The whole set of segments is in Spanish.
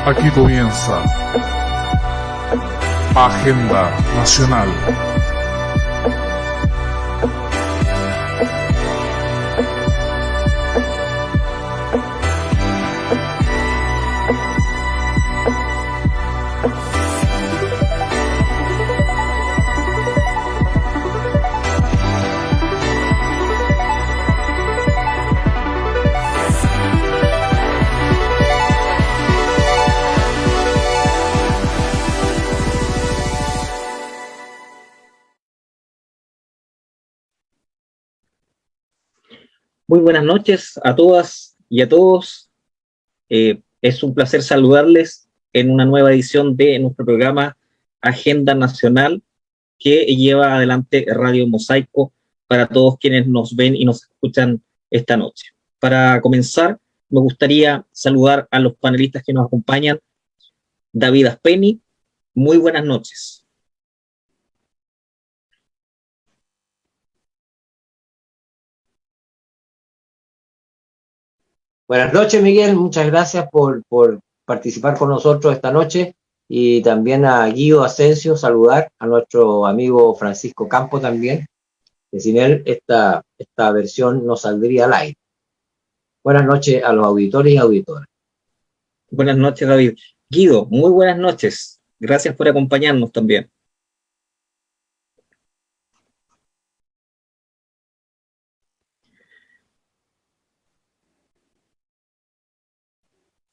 Aquí comienza Agenda Nacional. Muy buenas noches a todas y a todos. Es un placer saludarles en una nueva edición de nuestro programa Agenda Nacional que lleva adelante Radio Mosaico para todos quienes nos ven y nos escuchan esta noche. Para comenzar, me gustaría saludar a los panelistas que nos acompañan. David Aspeni, muy buenas noches. Buenas noches, Miguel. Muchas gracias por participar con nosotros esta noche. Y también a Guido Asensio, saludar a nuestro amigo Francisco Campo también, que sin él esta versión no saldría al aire. Buenas noches a los auditores y auditoras. Buenas noches, David. Guido, muy buenas noches. Gracias por acompañarnos también.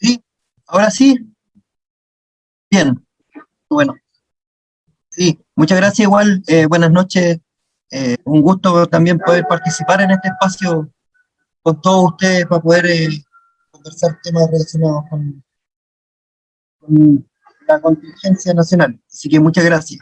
Sí, ahora sí. Bien, bueno. Sí, muchas gracias igual. Buenas noches. Un gusto también poder participar en este espacio con todos ustedes para poder conversar temas relacionados con la contingencia nacional. Así que muchas gracias.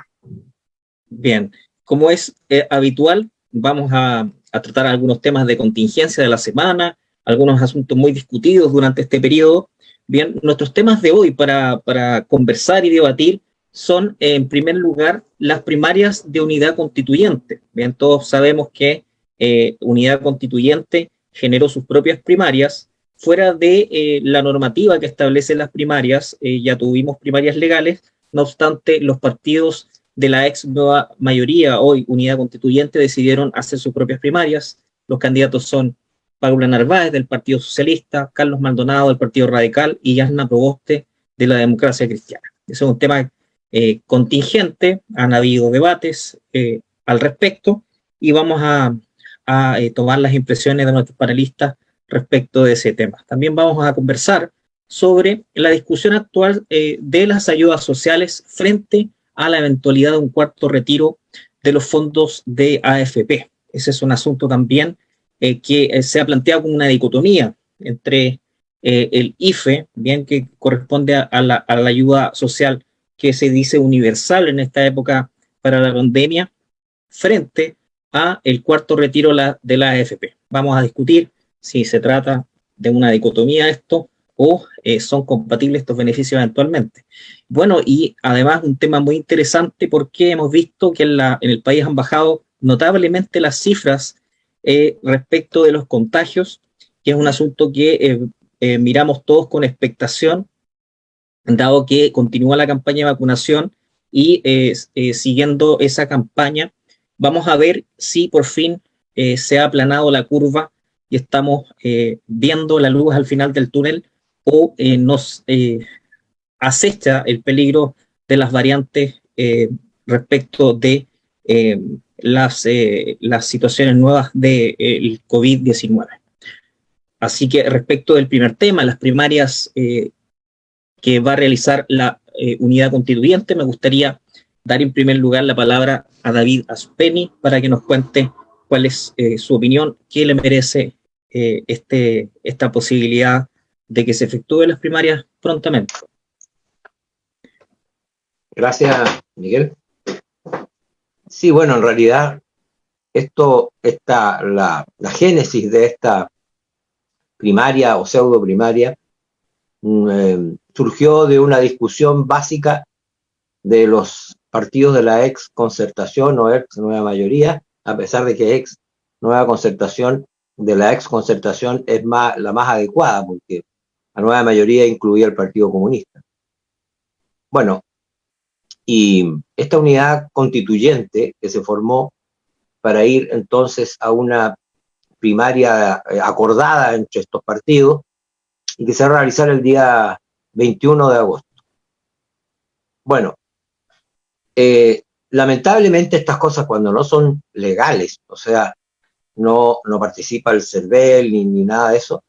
Bien, como es habitual, vamos a tratar algunos temas de contingencia de la semana, algunos asuntos muy discutidos durante este periodo. Bien, nuestros temas de hoy para conversar y debatir son, en primer lugar, las primarias de Unidad Constituyente. Bien, todos sabemos que Unidad Constituyente generó sus propias primarias. Fuera de la normativa que establece las primarias, ya tuvimos primarias legales, no obstante, los partidos de la ex nueva mayoría, hoy Unidad Constituyente, decidieron hacer sus propias primarias. Los candidatos son Paula Narváez, del Partido Socialista, Carlos Maldonado, del Partido Radical, y Yasna Proboste, de la Democracia Cristiana. Ese es un tema contingente, han habido debates al respecto, y vamos a tomar las impresiones de nuestros panelistas respecto de ese tema. También vamos a conversar sobre la discusión actual de las ayudas sociales frente a la eventualidad de un cuarto retiro de los fondos de AFP. Ese es un asunto también que se ha planteado como una dicotomía entre el IFE, bien que corresponde a la ayuda social que se dice universal en esta época para la pandemia, frente a el cuarto retiro de la AFP. Vamos a discutir si se trata de una dicotomía esto o son compatibles estos beneficios eventualmente. Bueno, y además un tema muy interesante porque hemos visto que en el país han bajado notablemente las cifras respecto de los contagios, que es un asunto que miramos todos con expectación, dado que continúa la campaña de vacunación y siguiendo esa campaña, vamos a ver si por fin se ha aplanado la curva y estamos viendo la luz al final del túnel o nos acecha el peligro de las variantes respecto de las situaciones nuevas del COVID-19. Así que respecto del primer tema, las primarias que va a realizar la Unidad Constituyente, me gustaría dar en primer lugar la palabra a David Aspeni para que nos cuente cuál es su opinión, qué le merece esta posibilidad de que se efectúen las primarias prontamente. Gracias, Miguel. Sí, bueno, en realidad la génesis de esta primaria o pseudo primaria surgió de una discusión básica de los partidos de la ex concertación o ex nueva mayoría, a pesar de que ex nueva concertación, de la ex concertación es la más adecuada, porque la nueva mayoría incluía el Partido Comunista. Bueno, y esta unidad constituyente que se formó para ir entonces a una primaria acordada entre estos partidos y que se va a realizar el día 21 de agosto. Bueno, lamentablemente estas cosas cuando no son legales, o sea, no participa el CERVEL ni nada de eso,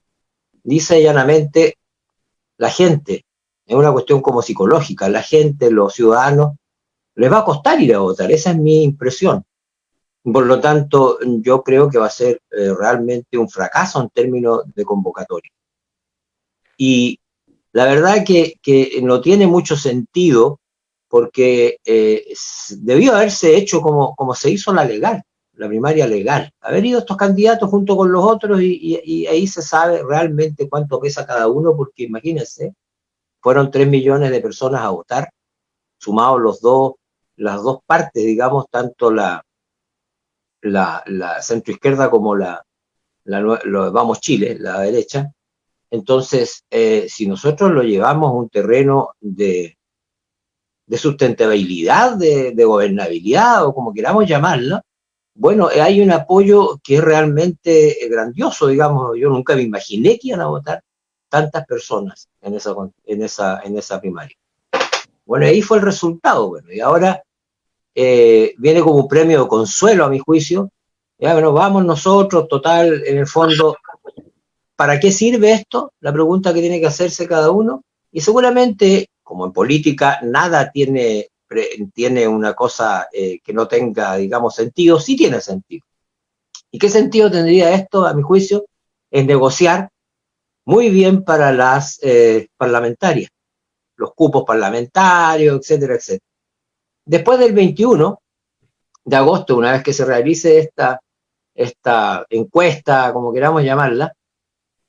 dice llanamente la gente, es una cuestión como psicológica, la gente, los ciudadanos, les va a costar ir a votar, esa es mi impresión. Por lo tanto, yo creo que va a ser realmente un fracaso en términos de convocatoria. Y la verdad que no tiene mucho sentido porque debió haberse hecho como se hizo la primaria legal. Haber ido estos candidatos junto con los otros y ahí se sabe realmente cuánto pesa cada uno, porque imagínense, fueron 3 millones de personas a votar, sumados las dos partes, digamos, tanto la centroizquierda como Vamos Chile, la derecha. Entonces, si nosotros lo llevamos a un terreno de sustentabilidad, de gobernabilidad, o como queramos llamarlo, bueno, hay un apoyo que es realmente grandioso, digamos. Yo nunca me imaginé que iban a votar tantas personas en esa primaria. Bueno, ahí fue el resultado, bueno, y ahora viene como un premio de consuelo, a mi juicio. Ya, bueno, vamos nosotros, total, en el fondo, ¿para qué sirve esto? La pregunta que tiene que hacerse cada uno. Y seguramente, como en política, nada tiene una cosa que no tenga, digamos, sentido. Sí tiene sentido. ¿Y qué sentido tendría esto, a mi juicio? Es negociar muy bien para las parlamentarias, los cupos parlamentarios, etcétera, etcétera. Después del 21 de agosto, una vez que se realice esta encuesta, como queramos llamarla,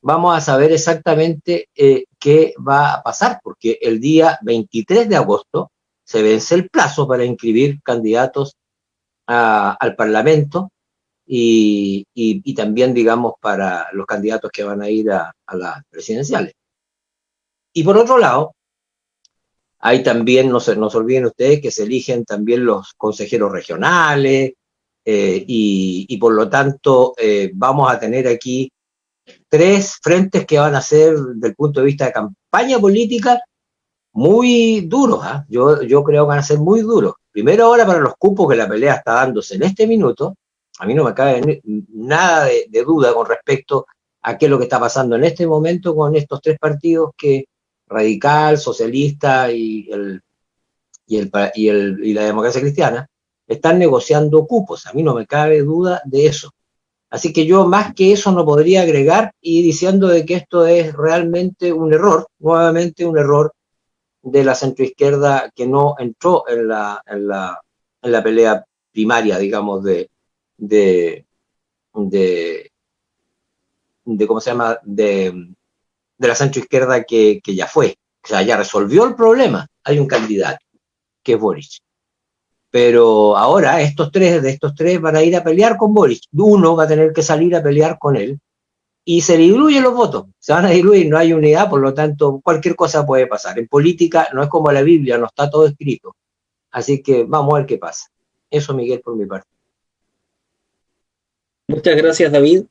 vamos a saber exactamente qué va a pasar, porque el día 23 de agosto se vence el plazo para inscribir candidatos al Parlamento y también, digamos, para los candidatos que van a ir a las presidenciales. Y por otro lado, hay también, no se olviden ustedes, que se eligen también los consejeros regionales y por lo tanto vamos a tener aquí 3 frentes que van a ser, desde el punto de vista de campaña política, muy duros. Yo creo que van a ser muy duros. Primero, ahora para los cupos, que la pelea está dándose en este minuto, a mí no me cabe nada de duda con respecto a qué es lo que está pasando en este momento con estos 3 partidos, que Radical, Socialista y la Democracia Cristiana, están negociando cupos. A mí no me cabe duda de eso. Así que yo más que eso no podría agregar, y diciendo de que esto es realmente un error, nuevamente un error de la centroizquierda que no entró en la pelea primaria, digamos, ¿cómo se llama? De la centroizquierda que ya fue. O sea, ya resolvió el problema. Hay un candidato, que es Boric. Pero ahora de estos tres van a ir a pelear con Boric. Uno va a tener que salir a pelear con él y se diluyen los votos. Se van a diluir, no hay unidad, por lo tanto cualquier cosa puede pasar. En política no es como la Biblia, no está todo escrito. Así que vamos a ver qué pasa. Eso, Miguel, por mi parte. Muchas gracias, David.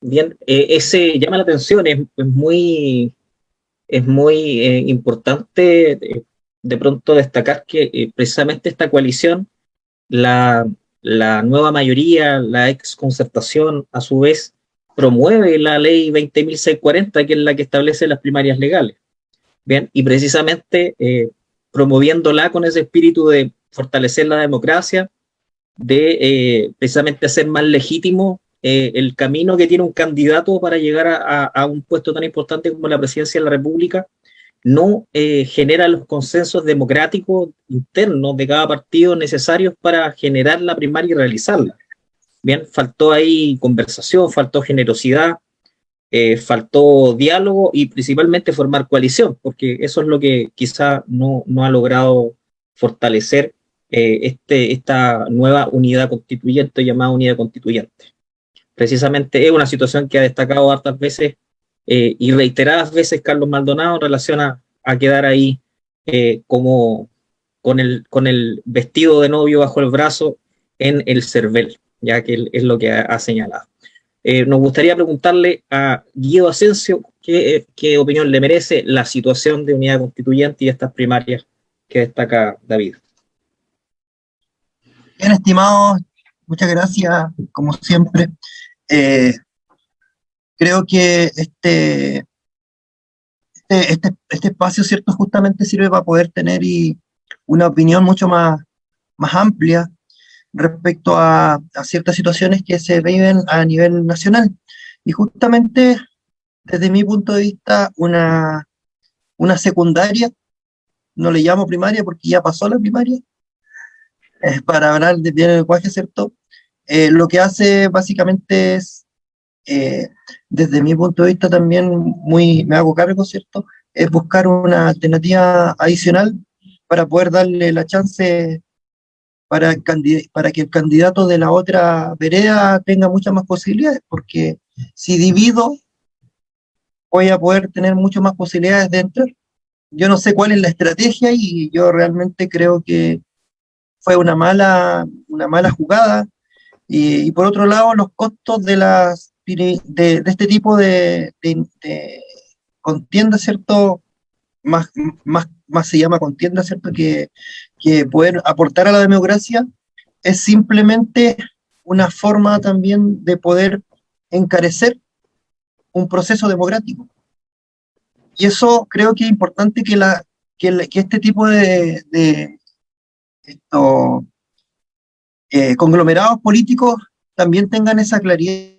Bien, ese llama la atención, es muy importante de pronto destacar que precisamente esta coalición, la nueva mayoría, la ex concertación, a su vez, promueve la ley 20.640, que es la que establece las primarias legales. Bien, y precisamente promoviéndola con ese espíritu de fortalecer la democracia, de precisamente hacer más legítimo el camino que tiene un candidato para llegar a un puesto tan importante como la presidencia de la República, no genera los consensos democráticos internos de cada partido necesarios para generar la primaria y realizarla. Bien, faltó ahí conversación, faltó generosidad, faltó diálogo y principalmente formar coalición, porque eso es lo que quizá no ha logrado fortalecer esta nueva unidad constituyente llamada unidad constituyente. Precisamente es una situación que ha destacado hartas veces y reiteradas veces Carlos Maldonado en relación a quedar ahí como con el vestido de novio bajo el brazo en el CERVEL, ya que es lo que ha señalado. Nos gustaría preguntarle a Guido Asensio qué opinión le merece la situación de unidad constituyente y estas primarias que destaca David. Bien, estimados, muchas gracias, como siempre. Creo que este espacio, ¿cierto?, justamente sirve para poder tener una opinión mucho más amplia respecto a ciertas situaciones que se viven a nivel nacional. Y justamente, desde mi punto de vista, una secundaria, no le llamo primaria porque ya pasó la primaria, para hablar de bien el lenguaje, ¿cierto? Lo que hace básicamente es, desde mi punto de vista también me hago cargo, ¿cierto? Es buscar una alternativa adicional para poder darle la chance para que el candidato de la otra vereda tenga muchas más posibilidades, porque si divido, voy a poder tener muchas más posibilidades de entrar. Yo no sé cuál es la estrategia y yo realmente creo que fue una mala jugada. Y por otro lado, los costos de este tipo de contienda, ¿cierto? Más se llama contienda, ¿cierto? Que poder aportar a la democracia es simplemente una forma también de poder encarecer un proceso democrático. Y eso creo que es importante que este tipo de conglomerados políticos también tengan esa claridad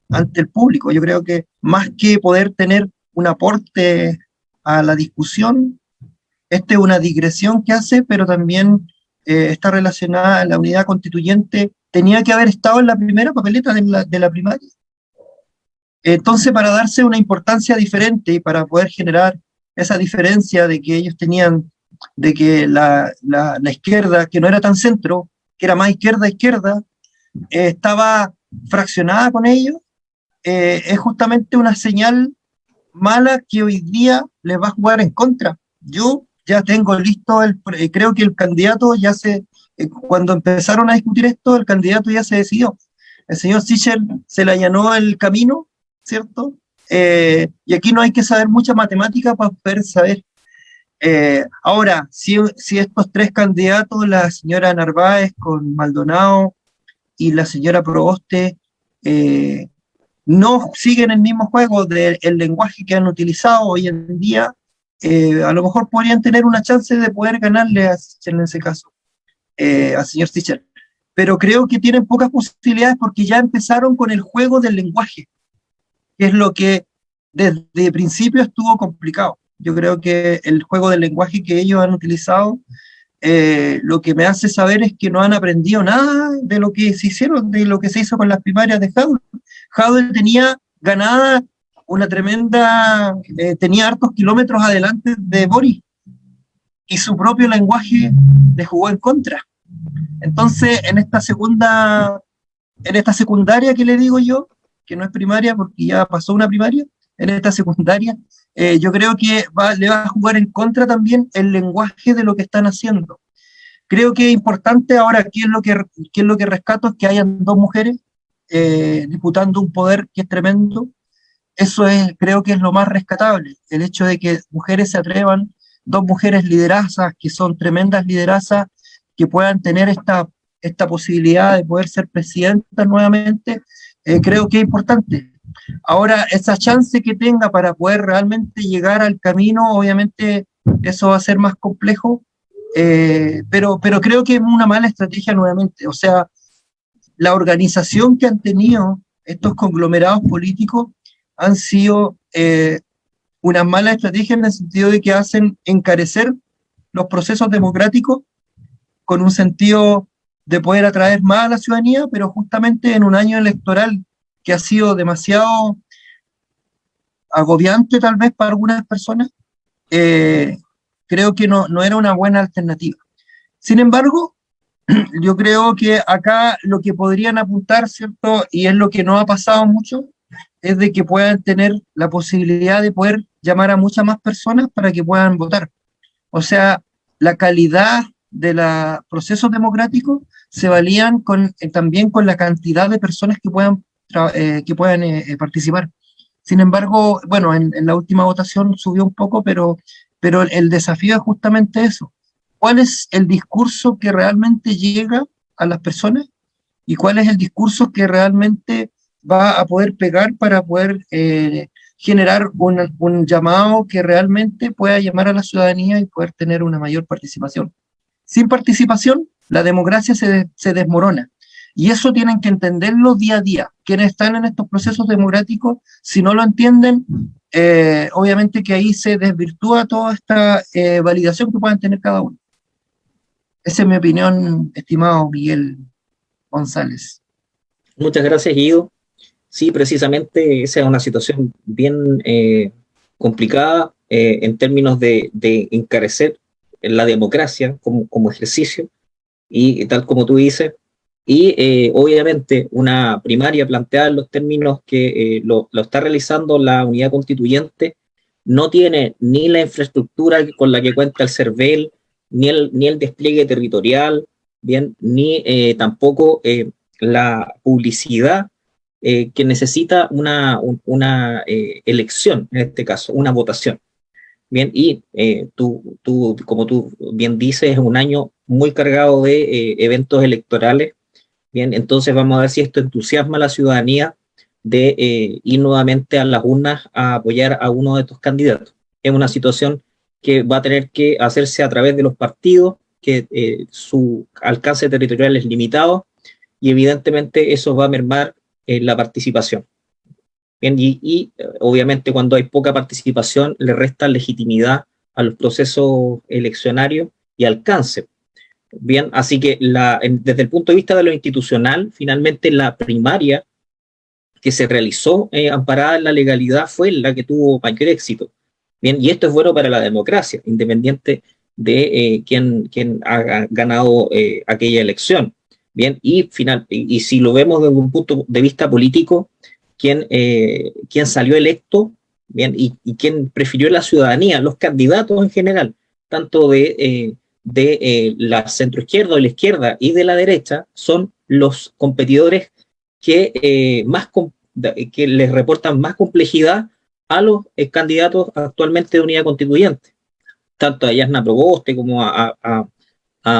ante el público. Yo creo que más que poder tener un aporte a la discusión, es una digresión que hace, pero también está relacionada a la unidad constituyente. Tenía que haber estado en la primera papeleta de la primaria. Entonces, para darse una importancia diferente y para poder generar esa diferencia de que ellos tenían, de que la izquierda, que no era tan centro, que era más izquierda, estaba fraccionada con ellos, es justamente una señal mala que hoy día les va a jugar en contra. Yo ya tengo listo, creo que el candidato cuando empezaron a discutir esto, el candidato ya se decidió. El señor Sichel se le allanó el camino, ¿cierto? Y aquí no hay que saber mucha matemática para poder saber. Ahora, si estos tres candidatos, la señora Narváez con Maldonado y la señora Proboste, no siguen el mismo juego del lenguaje que han utilizado hoy en día, a lo mejor podrían tener una chance de poder ganarle a Sichel en ese caso, al señor Sichel. Pero creo que tienen pocas posibilidades porque ya empezaron con el juego del lenguaje, que es lo que desde el principio estuvo complicado. Yo creo que el juego del lenguaje que ellos han utilizado, lo que me hace saber es que no han aprendido nada de lo que se hicieron, de lo que se hizo con las primarias de Jadwe. Jadwe tenía ganada una tremenda, tenía hartos kilómetros adelante de Boric, y su propio lenguaje le jugó en contra. Entonces, en esta secundaria que le digo yo, que no es primaria porque ya pasó una primaria, en esta secundaria, yo creo que le va a jugar en contra también el lenguaje de lo que están haciendo. Creo que es importante ahora, ¿qué es lo que rescato? Es que hayan dos mujeres disputando un poder que es tremendo. Eso creo que es lo más rescatable, el hecho de que mujeres se atrevan, dos mujeres liderazas, que son tremendas liderazas, que puedan tener esta posibilidad de poder ser presidentas nuevamente, creo que es importante. Ahora, esa chance que tenga para poder realmente llegar al camino, obviamente eso va a ser más complejo, pero creo que es una mala estrategia nuevamente. O sea, la organización que han tenido estos conglomerados políticos han sido una mala estrategia en el sentido de que hacen encarecer los procesos democráticos con un sentido de poder atraer más a la ciudadanía, pero justamente en un año electoral que ha sido demasiado agobiante tal vez para algunas personas, creo que no era una buena alternativa. Sin embargo, yo creo que acá lo que podrían apuntar, ¿cierto? Y es lo que no ha pasado mucho, es de que puedan tener la posibilidad de poder llamar a muchas más personas para que puedan votar. O sea, la calidad de los procesos democráticos se valían también con la cantidad de personas que puedan participar. Sin embargo, bueno, en la última votación subió un poco, pero el desafío es justamente eso. ¿Cuál es el discurso que realmente llega a las personas y cuál es el discurso que realmente va a poder pegar para poder generar un llamado que realmente pueda llamar a la ciudadanía y poder tener una mayor participación? Sin participación, la democracia se desmorona. Y eso tienen que entenderlo día a día. Quienes están en estos procesos democráticos, si no lo entienden, obviamente que ahí se desvirtúa toda esta validación que puedan tener cada uno. Esa es mi opinión, estimado Miguel González. Muchas gracias, Guido. Sí, precisamente esa es una situación bien complicada en términos de encarecer la democracia como ejercicio, y tal como tú dices, y obviamente una primaria planteada en los términos que lo está realizando la unidad constituyente no tiene ni la infraestructura con la que cuenta el CERVEL, ni el despliegue territorial, bien, ni tampoco la publicidad que necesita una elección, en este caso, una votación. Bien, y tú, como tú bien dices, es un año muy cargado de eventos electorales. Bien, entonces vamos a ver si esto entusiasma a la ciudadanía de ir nuevamente a las urnas a apoyar a uno de estos candidatos. Es una situación que va a tener que hacerse a través de los partidos, que su alcance territorial es limitado, y evidentemente eso va a mermar la participación. Bien, y obviamente cuando hay poca participación le resta legitimidad a los procesos eleccionarios y alcance. Bien, así que desde el punto de vista de lo institucional, finalmente la primaria que se realizó amparada en la legalidad fue la que tuvo mayor éxito. Bien, y esto es bueno para la democracia, independiente de quién ha ganado aquella elección. Bien, y si lo vemos desde un punto de vista político, quién salió electo, bien, y quién prefirió la ciudadanía, los candidatos en general, tanto de la centroizquierda o la izquierda y de la derecha, son los competidores que les reportan más complejidad a los candidatos actualmente de unidad constituyente, tanto a Yasna Proboste como a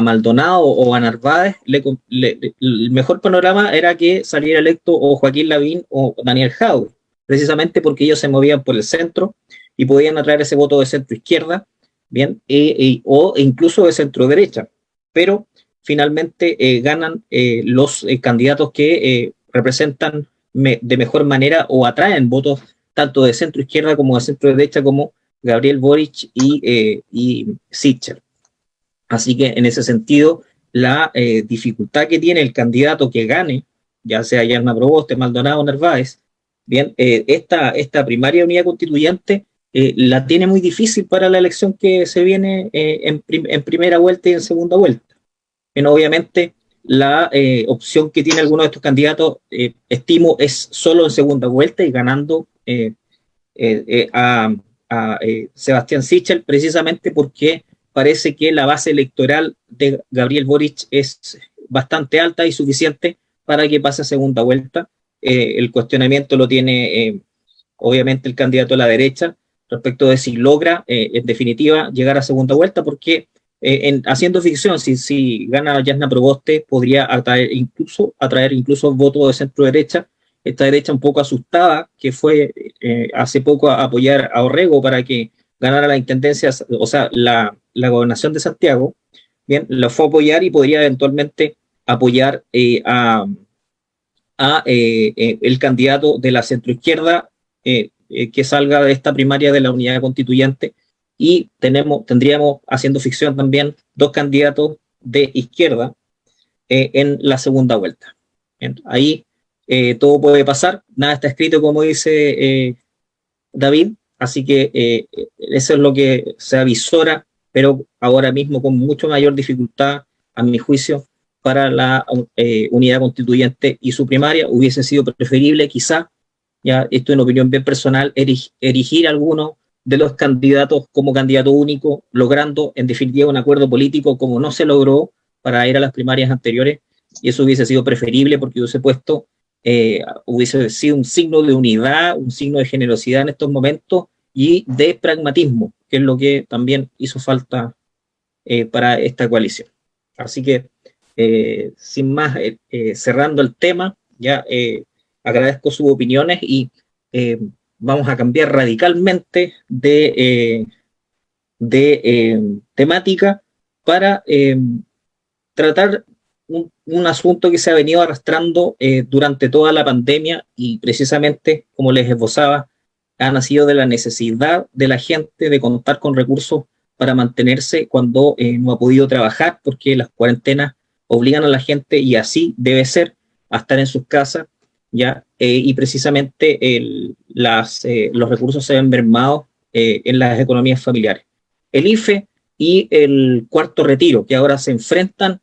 Maldonado o a Narváez. El mejor panorama era que saliera electo o Joaquín Lavín o Daniel Jadwe, precisamente porque ellos se movían por el centro y podían atraer ese voto de centro izquierda, bien, o incluso de centro derecha, pero finalmente ganan los candidatos que representan de mejor manera o atraen votos tanto de centro izquierda como de centro derecha, como Gabriel Boric y Sichel. Así que en ese sentido, la dificultad que tiene el candidato que gane, ya sea Yasna Proboste, Maldonado o Narváez, bien, esta primaria unidad constituyente la tiene muy difícil para la elección que se viene en primera vuelta y en segunda vuelta. Bueno, obviamente, la opción que tiene alguno de estos candidatos, estimo, es solo en segunda vuelta y ganando a Sebastián Sichel, precisamente porque parece que la base electoral de Gabriel Boric es bastante alta y suficiente para que pase a segunda vuelta. El cuestionamiento lo tiene obviamente el candidato a la derecha respecto de si logra en definitiva llegar a segunda vuelta, porque haciendo ficción, si gana Yasna Proboste, podría atraer incluso votos de centro derecha, esta derecha un poco asustada, que fue hace poco a apoyar a Orrego para que ganara la intendencia, o sea, la gobernación de Santiago. Bien, lo fue a apoyar y podría eventualmente apoyar el candidato de la centroizquierda que salga de esta primaria de la unidad constituyente, y tendríamos, haciendo ficción también, 2 candidatos de izquierda en la segunda vuelta. Bien, ahí todo puede pasar, nada está escrito, como dice David, así que eso es lo que se avisora, pero ahora mismo con mucho mayor dificultad, a mi juicio, para la unidad constituyente y su primaria. Hubiese sido preferible, quizá, ya esto en opinión bien personal, erigir alguno de los candidatos como candidato único, logrando en definitiva un acuerdo político como no se logró para ir a las primarias anteriores, y eso hubiese sido preferible porque hubiese sido un signo de unidad, un signo de generosidad en estos momentos y de pragmatismo, que es lo que también hizo falta para esta coalición. Así que, sin más, cerrando el tema, ya agradezco sus opiniones y vamos a cambiar radicalmente de temática para tratar un asunto que se ha venido arrastrando durante toda la pandemia, y precisamente, como les esbozaba, ha nacido de la necesidad de la gente de contar con recursos para mantenerse cuando no ha podido trabajar, porque las cuarentenas obligan a la gente, y así debe ser, a estar en sus casas, ¿ya? Y precisamente los recursos se ven mermados en las economías familiares. El IFE y el cuarto retiro, que ahora se enfrentan,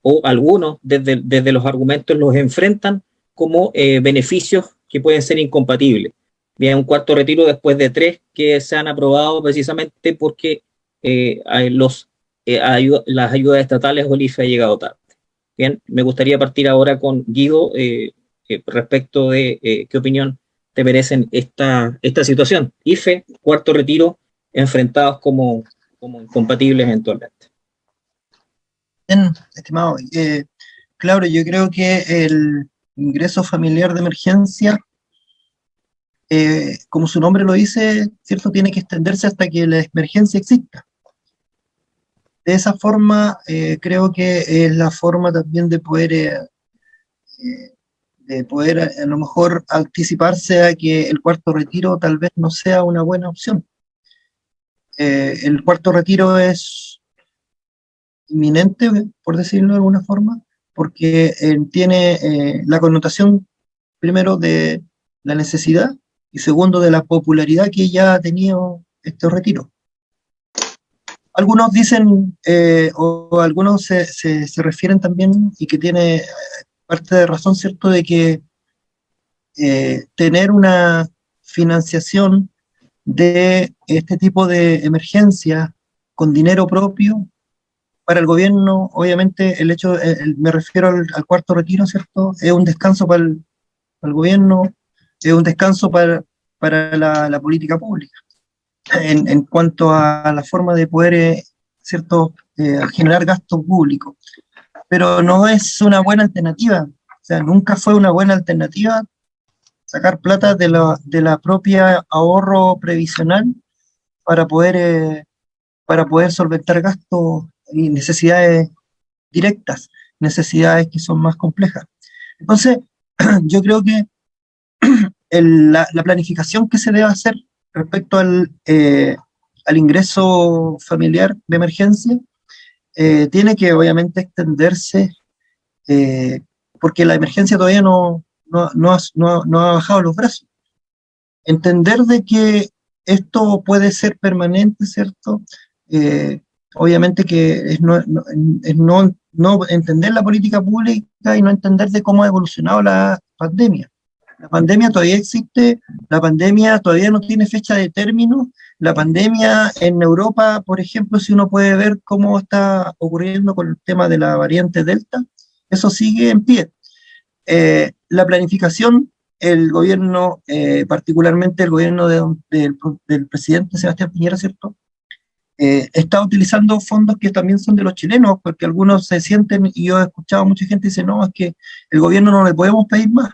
o algunos desde los argumentos los enfrentan como beneficios que pueden ser incompatibles. Bien, un cuarto retiro después de 3 que se han aprobado precisamente porque las ayudas estatales o el IFE ha llegado tarde. Bien, me gustaría partir ahora con Guido respecto de qué opinión te merecen esta situación. IFE, cuarto retiro, enfrentados como incompatibles eventualmente. Bien, estimado. Claro, yo creo que el ingreso familiar de emergencia, como su nombre lo dice, ¿cierto?, tiene que extenderse hasta que la emergencia exista. De esa forma, creo que es la forma también de poder a lo mejor anticiparse a que el cuarto retiro tal vez no sea una buena opción. El cuarto retiro es inminente, por decirlo de alguna forma, porque tiene la connotación, primero, de la necesidad, y segundo, de la popularidad que ya ha tenido este retiro. Algunos dicen, o algunos se refieren también, y que tiene parte de razón, ¿cierto?, de que tener una financiación de este tipo de emergencia con dinero propio para el gobierno, obviamente el hecho, me refiero al cuarto retiro, ¿cierto?, es un descanso para el gobierno, es un descanso para la política pública, en cuanto a la forma de poder, ¿cierto?, generar gasto público. Pero no es una buena alternativa, o sea, nunca fue una buena alternativa sacar plata de la propia ahorro previsional para poder solventar gastos y necesidades directas, necesidades que son más complejas. Entonces, yo creo que la planificación que se debe hacer respecto al ingreso familiar de emergencia tiene que obviamente extenderse, porque la emergencia todavía no ha bajado los brazos. Entender de que esto puede ser permanente, ¿cierto? Obviamente que es no entender la política pública y no entender de cómo ha evolucionado la pandemia. La pandemia todavía existe, la pandemia todavía no tiene fecha de término, la pandemia en Europa, por ejemplo, si uno puede ver cómo está ocurriendo con el tema de la variante Delta, eso sigue en pie. La planificación, el gobierno, particularmente el gobierno del presidente Sebastián Piñera, ¿cierto?, está utilizando fondos que también son de los chilenos, porque algunos se sienten, y yo he escuchado a mucha gente que dice, no, es que el gobierno no le podemos pedir más,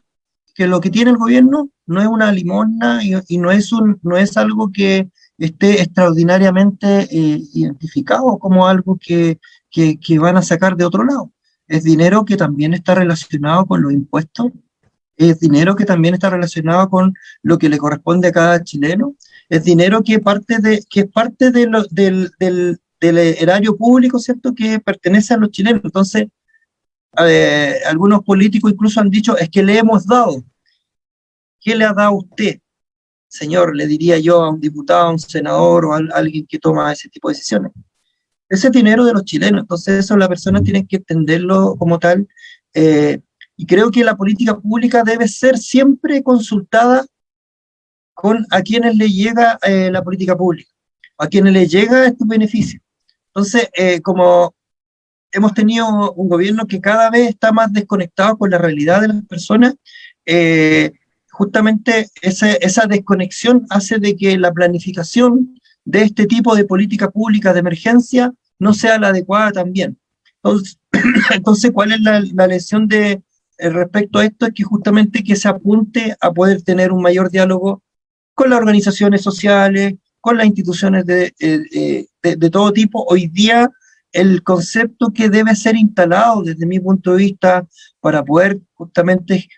que lo que tiene el gobierno no es una limosna y no es algo que esté extraordinariamente identificado como algo que van a sacar de otro lado. Es dinero que también está relacionado con los impuestos es dinero que también está relacionado con lo que le corresponde a cada chileno, es dinero que es parte del erario público, ¿cierto?, que pertenece a los chilenos. Entonces, algunos políticos incluso han dicho, es que le hemos dado. ¿Qué le ha dado usted, señor? Le diría yo a un diputado, a un senador o a alguien que toma ese tipo de decisiones. Ese es dinero de los chilenos, entonces eso las personas tienen que entenderlo como tal. Y creo que la política pública debe ser siempre consultada con a quienes le llega la política pública, a quienes les llega estos beneficios. Entonces, como hemos tenido un gobierno que cada vez está más desconectado con la realidad de las personas, justamente esa desconexión hace de que la planificación de este tipo de política pública de emergencia no sea la adecuada también. Entonces, ¿cuál es la lección respecto a esto? Es que justamente que se apunte a poder tener un mayor diálogo con las organizaciones sociales, con las instituciones de todo tipo. Hoy día, el concepto que debe ser instalado desde mi punto de vista para poder justamente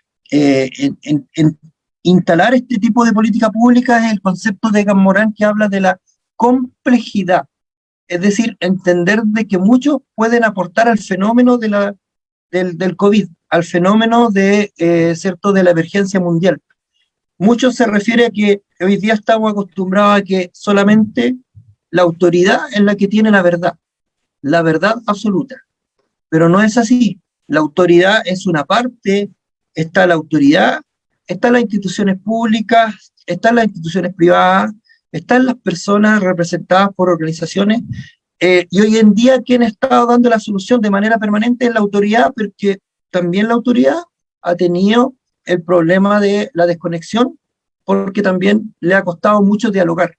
instalar este tipo de política pública es el concepto de Egan Morán, que habla de la complejidad, es decir, entender de que muchos pueden aportar al fenómeno del COVID, al fenómeno ¿cierto?, de la emergencia mundial. Mucho se refiere a que hoy día estamos acostumbrados a que solamente la autoridad es la que tiene la verdad absoluta, pero no es así. La autoridad es una parte, está la autoridad, están las instituciones públicas, están las instituciones privadas, están las personas representadas por organizaciones, y hoy en día quien ha estado dando la solución de manera permanente es la autoridad, porque también la autoridad ha tenido el problema de la desconexión, porque también le ha costado mucho dialogar.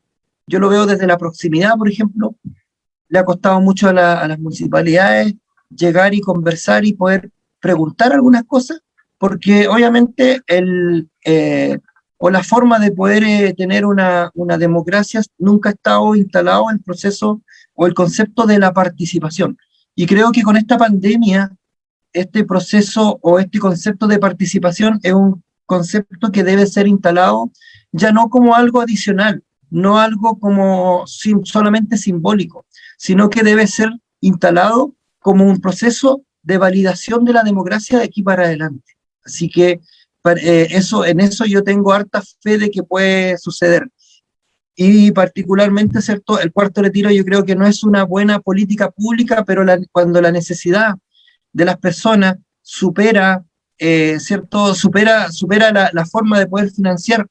Yo lo veo desde la proximidad, por ejemplo, le ha costado mucho a las municipalidades llegar y conversar y poder preguntar algunas cosas, porque obviamente o la forma de poder tener una democracia nunca ha estado instalado el proceso o el concepto de la participación. Y creo que con esta pandemia, este proceso o este concepto de participación es un concepto que debe ser instalado ya no como algo adicional, no algo como solamente simbólico, sino que debe ser instalado como un proceso de validación de la democracia de aquí para adelante. Así que en eso yo tengo harta fe de que puede suceder. Y particularmente, ¿cierto?, el cuarto retiro yo creo que no es una buena política pública, pero cuando la necesidad de las personas supera, ¿cierto?, supera la forma de poder financiar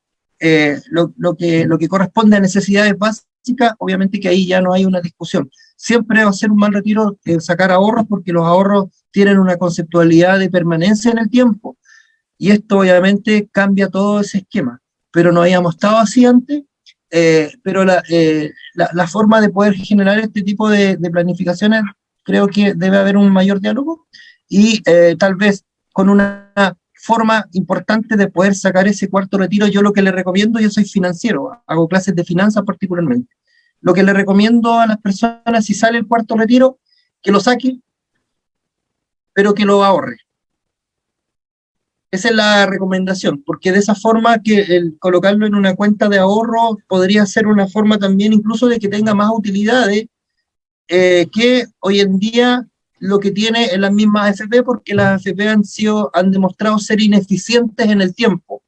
lo que corresponde a necesidades básicas, obviamente que ahí ya no hay una discusión. Siempre va a ser un mal retiro sacar ahorros, porque los ahorros tienen una conceptualidad de permanencia en el tiempo, y esto obviamente cambia todo ese esquema, pero no habíamos estado así antes, pero la forma de poder generar este tipo de planificaciones, creo que debe haber un mayor diálogo, y tal vez con una forma importante de poder sacar ese cuarto retiro. Yo lo que le recomiendo, yo soy financiero, hago clases de finanzas particularmente, lo que le recomiendo a las personas, si sale el cuarto retiro, que lo saque, pero que lo ahorre. Esa es la recomendación, porque de esa forma que el colocarlo en una cuenta de ahorro podría ser una forma también incluso de que tenga más utilidades que hoy en día lo que tiene en las mismas AFP, porque las AFP han demostrado ser ineficientes en el tiempo.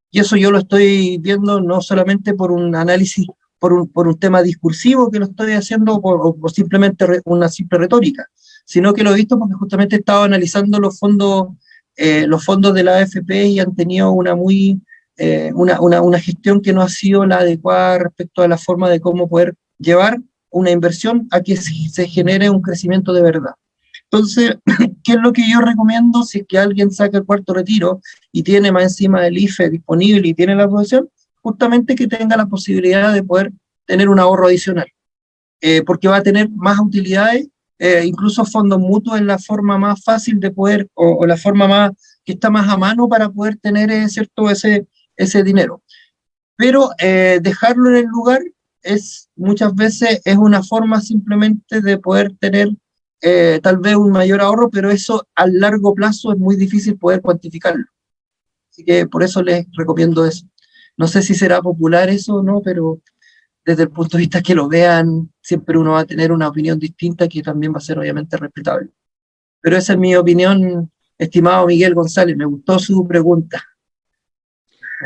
Y eso yo lo estoy viendo no solamente por un análisis, por un tema discursivo que lo estoy haciendo, o simplemente una simple retórica, sino que lo he visto porque justamente he estado analizando los fondos de la AFP, y han tenido una gestión que no ha sido la adecuada respecto a la forma de cómo poder llevar una inversión a que se genere un crecimiento de verdad. Entonces, ¿qué es lo que yo recomiendo? Si es que alguien saca el cuarto retiro y tiene más encima el IFE disponible y tiene la profesión, justamente que tenga la posibilidad de poder tener un ahorro adicional, porque va a tener más utilidades. Incluso fondos mutuos es la forma más fácil de poder, o la forma más que está más a mano para poder tener cierto ese dinero. Pero dejarlo en el lugar muchas veces es una forma simplemente de poder tener tal vez un mayor ahorro, pero eso a largo plazo es muy difícil poder cuantificarlo. Así que por eso les recomiendo eso. No sé si será popular eso o no, pero desde el punto de vista que lo vean, siempre uno va a tener una opinión distinta que también va a ser obviamente respetable. Pero esa es mi opinión, estimado Miguel González. Me gustó su pregunta.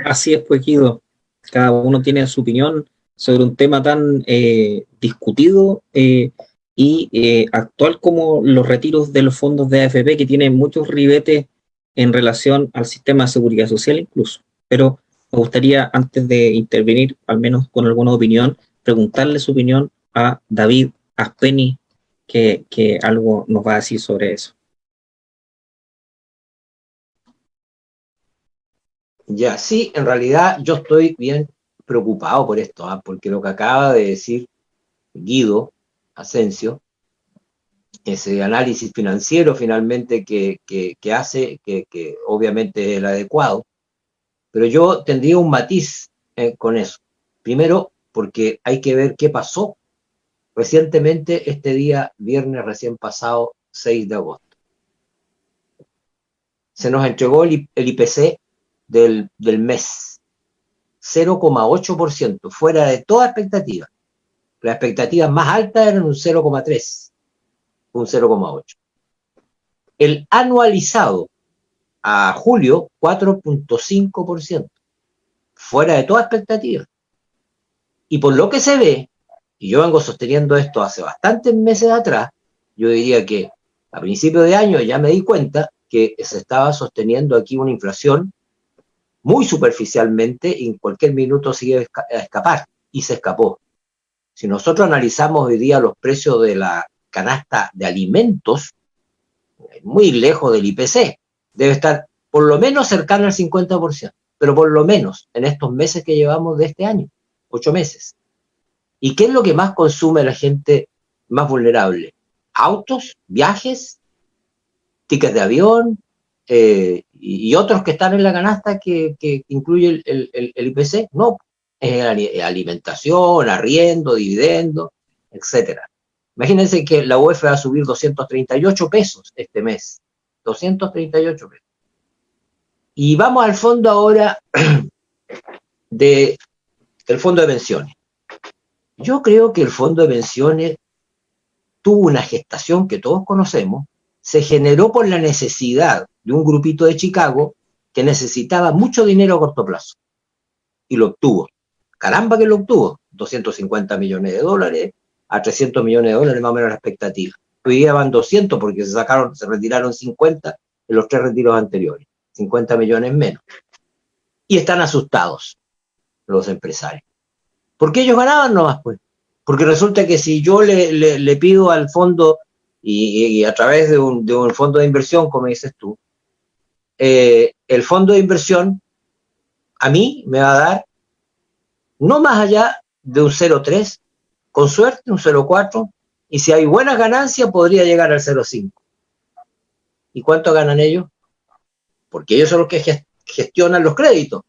Así es, pues Guido, cada uno tiene su opinión sobre un tema tan discutido y actual como los retiros de los fondos de AFP, que tienen muchos ribetes en relación al sistema de seguridad social incluso. Pero me gustaría, antes de intervenir, al menos con alguna opinión, preguntarle su opinión a David Aspeni, que algo nos va a decir sobre eso. Ya, sí, en realidad yo estoy bien preocupado por esto, porque lo que acaba de decir Guido Asensio, ese análisis financiero finalmente que hace, que obviamente es el adecuado, pero yo tendría un matiz con eso. Primero, porque hay que ver qué pasó recientemente, este día, viernes recién pasado, 6 de agosto. Se nos entregó el IPC del mes, 0,8%, fuera de toda expectativa. Las expectativas más altas eran un 0,3%, un 0,8%. El anualizado a julio, 4,5%, fuera de toda expectativa. Y por lo que se ve, y yo vengo sosteniendo esto hace bastantes meses atrás, yo diría que a principios de año ya me di cuenta que se estaba sosteniendo aquí una inflación muy superficialmente y en cualquier minuto sigue a escapar, y se escapó. Si nosotros analizamos hoy día los precios de la canasta de alimentos, muy lejos del IPC, debe estar por lo menos cercano al 50%, pero por lo menos en estos meses que llevamos de este año, 8 meses. ¿Y qué es lo que más consume la gente más vulnerable? Autos, viajes, tickets de avión y otros que están en la canasta que incluye el IPC. No, es alimentación, arriendo, dividendo, etcétera. Imagínense que la UEF va a subir 238 pesos este mes. 238 pesos. Y vamos al fondo ahora del fondo de pensiones. Yo creo que el fondo de pensiones tuvo una gestación que todos conocemos, se generó por la necesidad de un grupito de Chicago que necesitaba mucho dinero a corto plazo. Y lo obtuvo. Caramba que lo obtuvo. 250 millones de dólares a 300 millones de dólares más o menos la expectativa. Hoy día van 200 porque se retiraron 50 en los 3 retiros anteriores. 50 millones menos. Y están asustados los empresarios. ¿Por qué ellos ganaban nomás, pues? Porque resulta que si yo le pido al fondo y a través de un fondo de inversión, como dices tú, el fondo de inversión a mí me va a dar no más allá de un 0,3, con suerte un 0,4, y si hay buenas ganancias podría llegar al 0,5. ¿Y cuánto ganan ellos? Porque ellos son los que gestionan los créditos.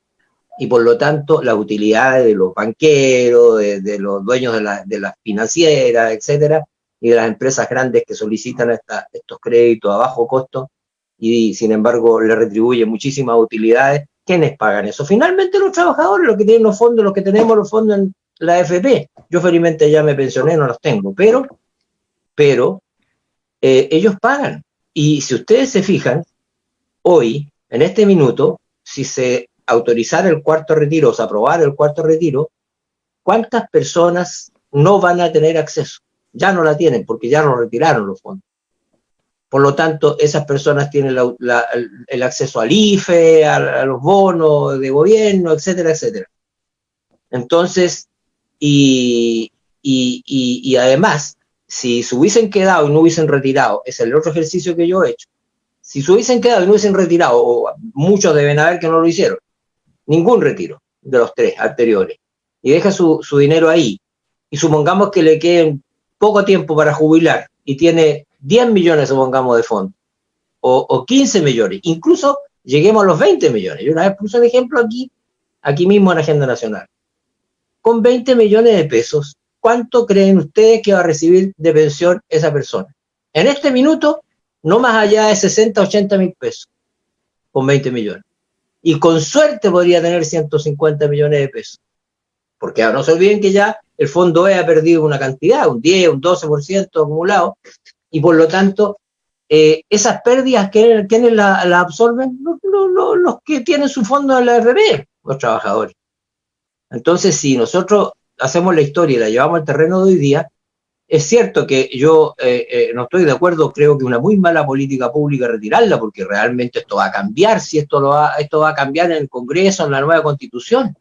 Y por lo tanto las utilidades de los banqueros, de los dueños de las financieras, etcétera, y de las empresas grandes que solicitan estos créditos a bajo costo y sin embargo le retribuyen muchísimas utilidades. ¿Quiénes pagan eso? Finalmente los trabajadores, los que tienen los fondos, los que tenemos los fondos en la AFP. Yo felizmente ya me pensioné, no los tengo, pero ellos pagan. Y si ustedes se fijan, hoy, en este minuto, si se autorizar el cuarto retiro, o sea, aprobar el cuarto retiro, ¿cuántas personas no van a tener acceso? Ya no la tienen porque ya no retiraron los fondos. Por lo tanto, esas personas tienen el acceso al IFE, a los bonos de gobierno, etcétera, etcétera. Entonces, y además, si se hubiesen quedado y no hubiesen retirado, es el otro ejercicio que yo he hecho, si se hubiesen quedado y no hubiesen retirado, o muchos deben haber que no lo hicieron, ningún retiro de los 3 anteriores, y deja su dinero ahí, y supongamos que le queden poco tiempo para jubilar, y tiene 10 millones, supongamos, de fondos, o 15 millones, incluso lleguemos a los 20 millones. Yo una vez puse un ejemplo aquí mismo en Agenda Nacional. Con 20 millones de pesos, ¿cuánto creen ustedes que va a recibir de pensión esa persona? En este minuto, no más allá de 60, 80 mil pesos, con 20 millones. y con suerte podría tener 150 millones de pesos. Porque no se olviden que ya el fondo E ha perdido una cantidad, un 10, un 12% acumulado, y por lo tanto, esas pérdidas, ¿quiénes las absorben? Los que tienen su fondo en la AFP, los trabajadores. Entonces, si nosotros hacemos la historia y la llevamos al terreno de hoy día, es cierto que yo no estoy de acuerdo, creo que una muy mala política pública retirarla, porque realmente esto va a cambiar, si esto va a cambiar en el Congreso, en la nueva Constitución.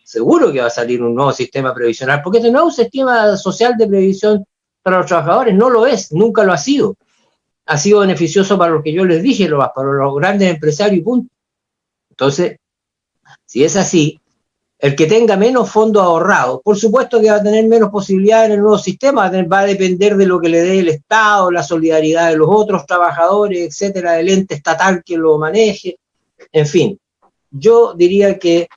Seguro que va a salir un nuevo sistema previsional, porque este nuevo sistema social de previsión para los trabajadores no lo es, nunca lo ha sido. Ha sido beneficioso para lo que yo les dije, para los grandes empresarios y punto. Entonces, si es así, el que tenga menos fondos ahorrados, por supuesto que va a tener menos posibilidades en el nuevo sistema, va a depender de lo que le dé el Estado, la solidaridad de los otros trabajadores, etcétera, del ente estatal que lo maneje, en fin. Yo diría que,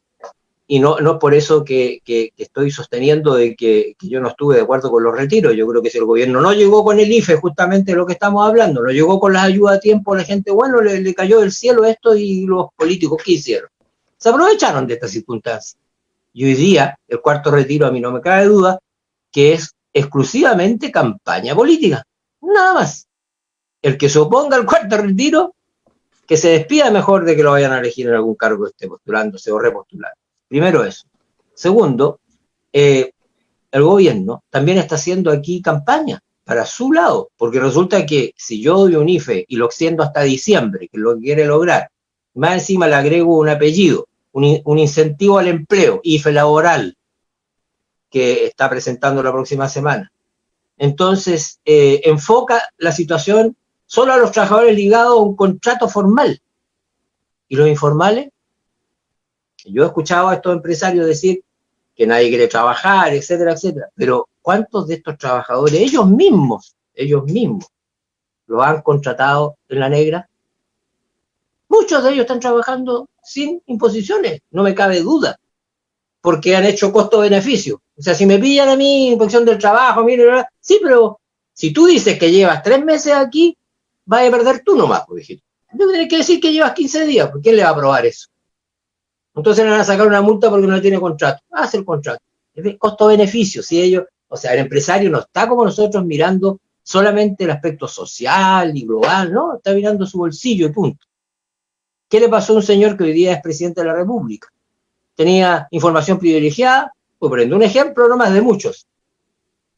y no por eso que estoy sosteniendo de que yo no estuve de acuerdo con los retiros, yo creo que si el gobierno no llegó con el IFE, justamente de lo que estamos hablando, no llegó con las ayudas a tiempo, la gente, bueno, le cayó del cielo esto y los políticos, ¿qué hicieron? Se aprovecharon de esta circunstancia. Y hoy día, el cuarto retiro, a mí no me cabe duda, que es exclusivamente campaña política. Nada más. El que se oponga al cuarto retiro, que se despida mejor de que lo vayan a elegir en algún cargo que esté postulándose o repostulando. Primero eso. Segundo, el gobierno también está haciendo aquí campaña para su lado, porque resulta que si yo doy un IFE y lo extiendo hasta diciembre, que lo quiere lograr, más encima le agrego un apellido, un incentivo al empleo, IFE laboral, que está presentando la próxima semana. Entonces, enfoca la situación solo a los trabajadores ligados a un contrato formal. ¿Y los informales? Yo he escuchado a estos empresarios decir que nadie quiere trabajar, etcétera, etcétera. Pero ¿cuántos de estos trabajadores, ellos mismos, lo han contratado en la negra? Muchos de ellos están trabajando sin imposiciones, no me cabe duda, porque han hecho costo-beneficio. O sea, si me pillan a mí, inspección del trabajo, mire, sí, pero si tú dices que llevas 3 meses aquí, vas a perder tú nomás, por ejemplo. Tú tienes que decir que llevas 15 días, ¿por quién le va a aprobar eso? Entonces le van a sacar una multa porque no tiene contrato. Hace el contrato. Es decir, costo-beneficio. Si ellos, o sea, el empresario no está como nosotros mirando solamente el aspecto social y global, ¿no? Está mirando su bolsillo y punto. ¿Qué le pasó a un señor que hoy día es presidente de la República? Tenía información privilegiada, pues prendo un ejemplo nomás de muchos.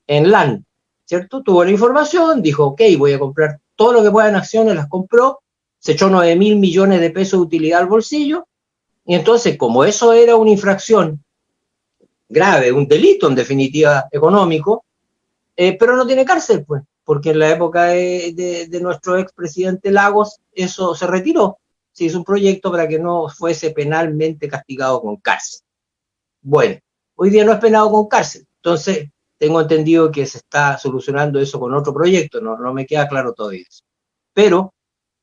En LAN, ¿cierto? Tuvo la información, dijo, ok, voy a comprar todo lo que pueda en acciones, las compró, se echó 9.000 millones de pesos de utilidad al bolsillo, y entonces, como eso era una infracción grave, un delito en definitiva económico, pero no tiene cárcel, pues, porque en la época de nuestro expresidente Lagos eso se retiró. Se hizo un proyecto para que no fuese penalmente castigado con cárcel. Bueno, hoy día no es penado con cárcel, entonces tengo entendido que se está solucionando eso con otro proyecto, no me queda claro todavía eso. Pero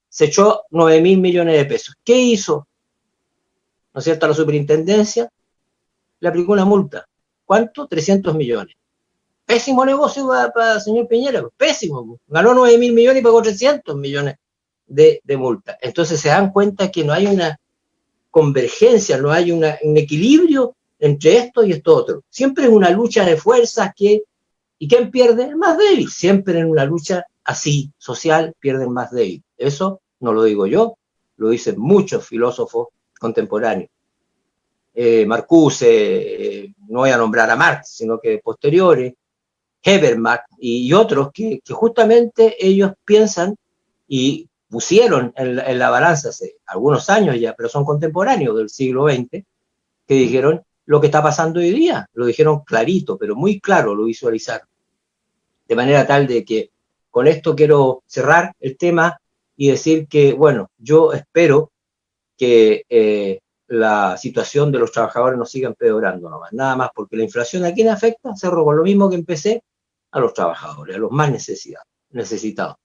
se echó 9.000 millones de pesos. ¿Qué hizo? ¿No es cierto? La superintendencia le aplicó una multa. ¿Cuánto? 300 millones. Pésimo negocio para el señor Piñera, pésimo. Ganó 9.000 millones y pagó 300 millones de multa. Entonces se dan cuenta que no hay una convergencia, no hay un equilibrio entre esto y esto otro. Siempre es una lucha de fuerzas ¿y quién pierde? El más débil. Siempre en una lucha así, social, pierde el más débil. Eso no lo digo yo, lo dicen muchos filósofos contemporáneos. Marcuse, no voy a nombrar a Marx, sino que posteriores, Habermas y otros que justamente ellos piensan y pusieron en la balanza hace algunos años ya, pero son contemporáneos del siglo XX, que dijeron lo que está pasando hoy día, lo dijeron clarito, pero muy claro, lo visualizaron. De manera tal de que con esto quiero cerrar el tema y decir que, bueno, yo espero que la situación de los trabajadores no siga empeorando nomás, nada más, porque la inflación a quién afecta, cerro con lo mismo que empecé, a los trabajadores, a los más necesitados.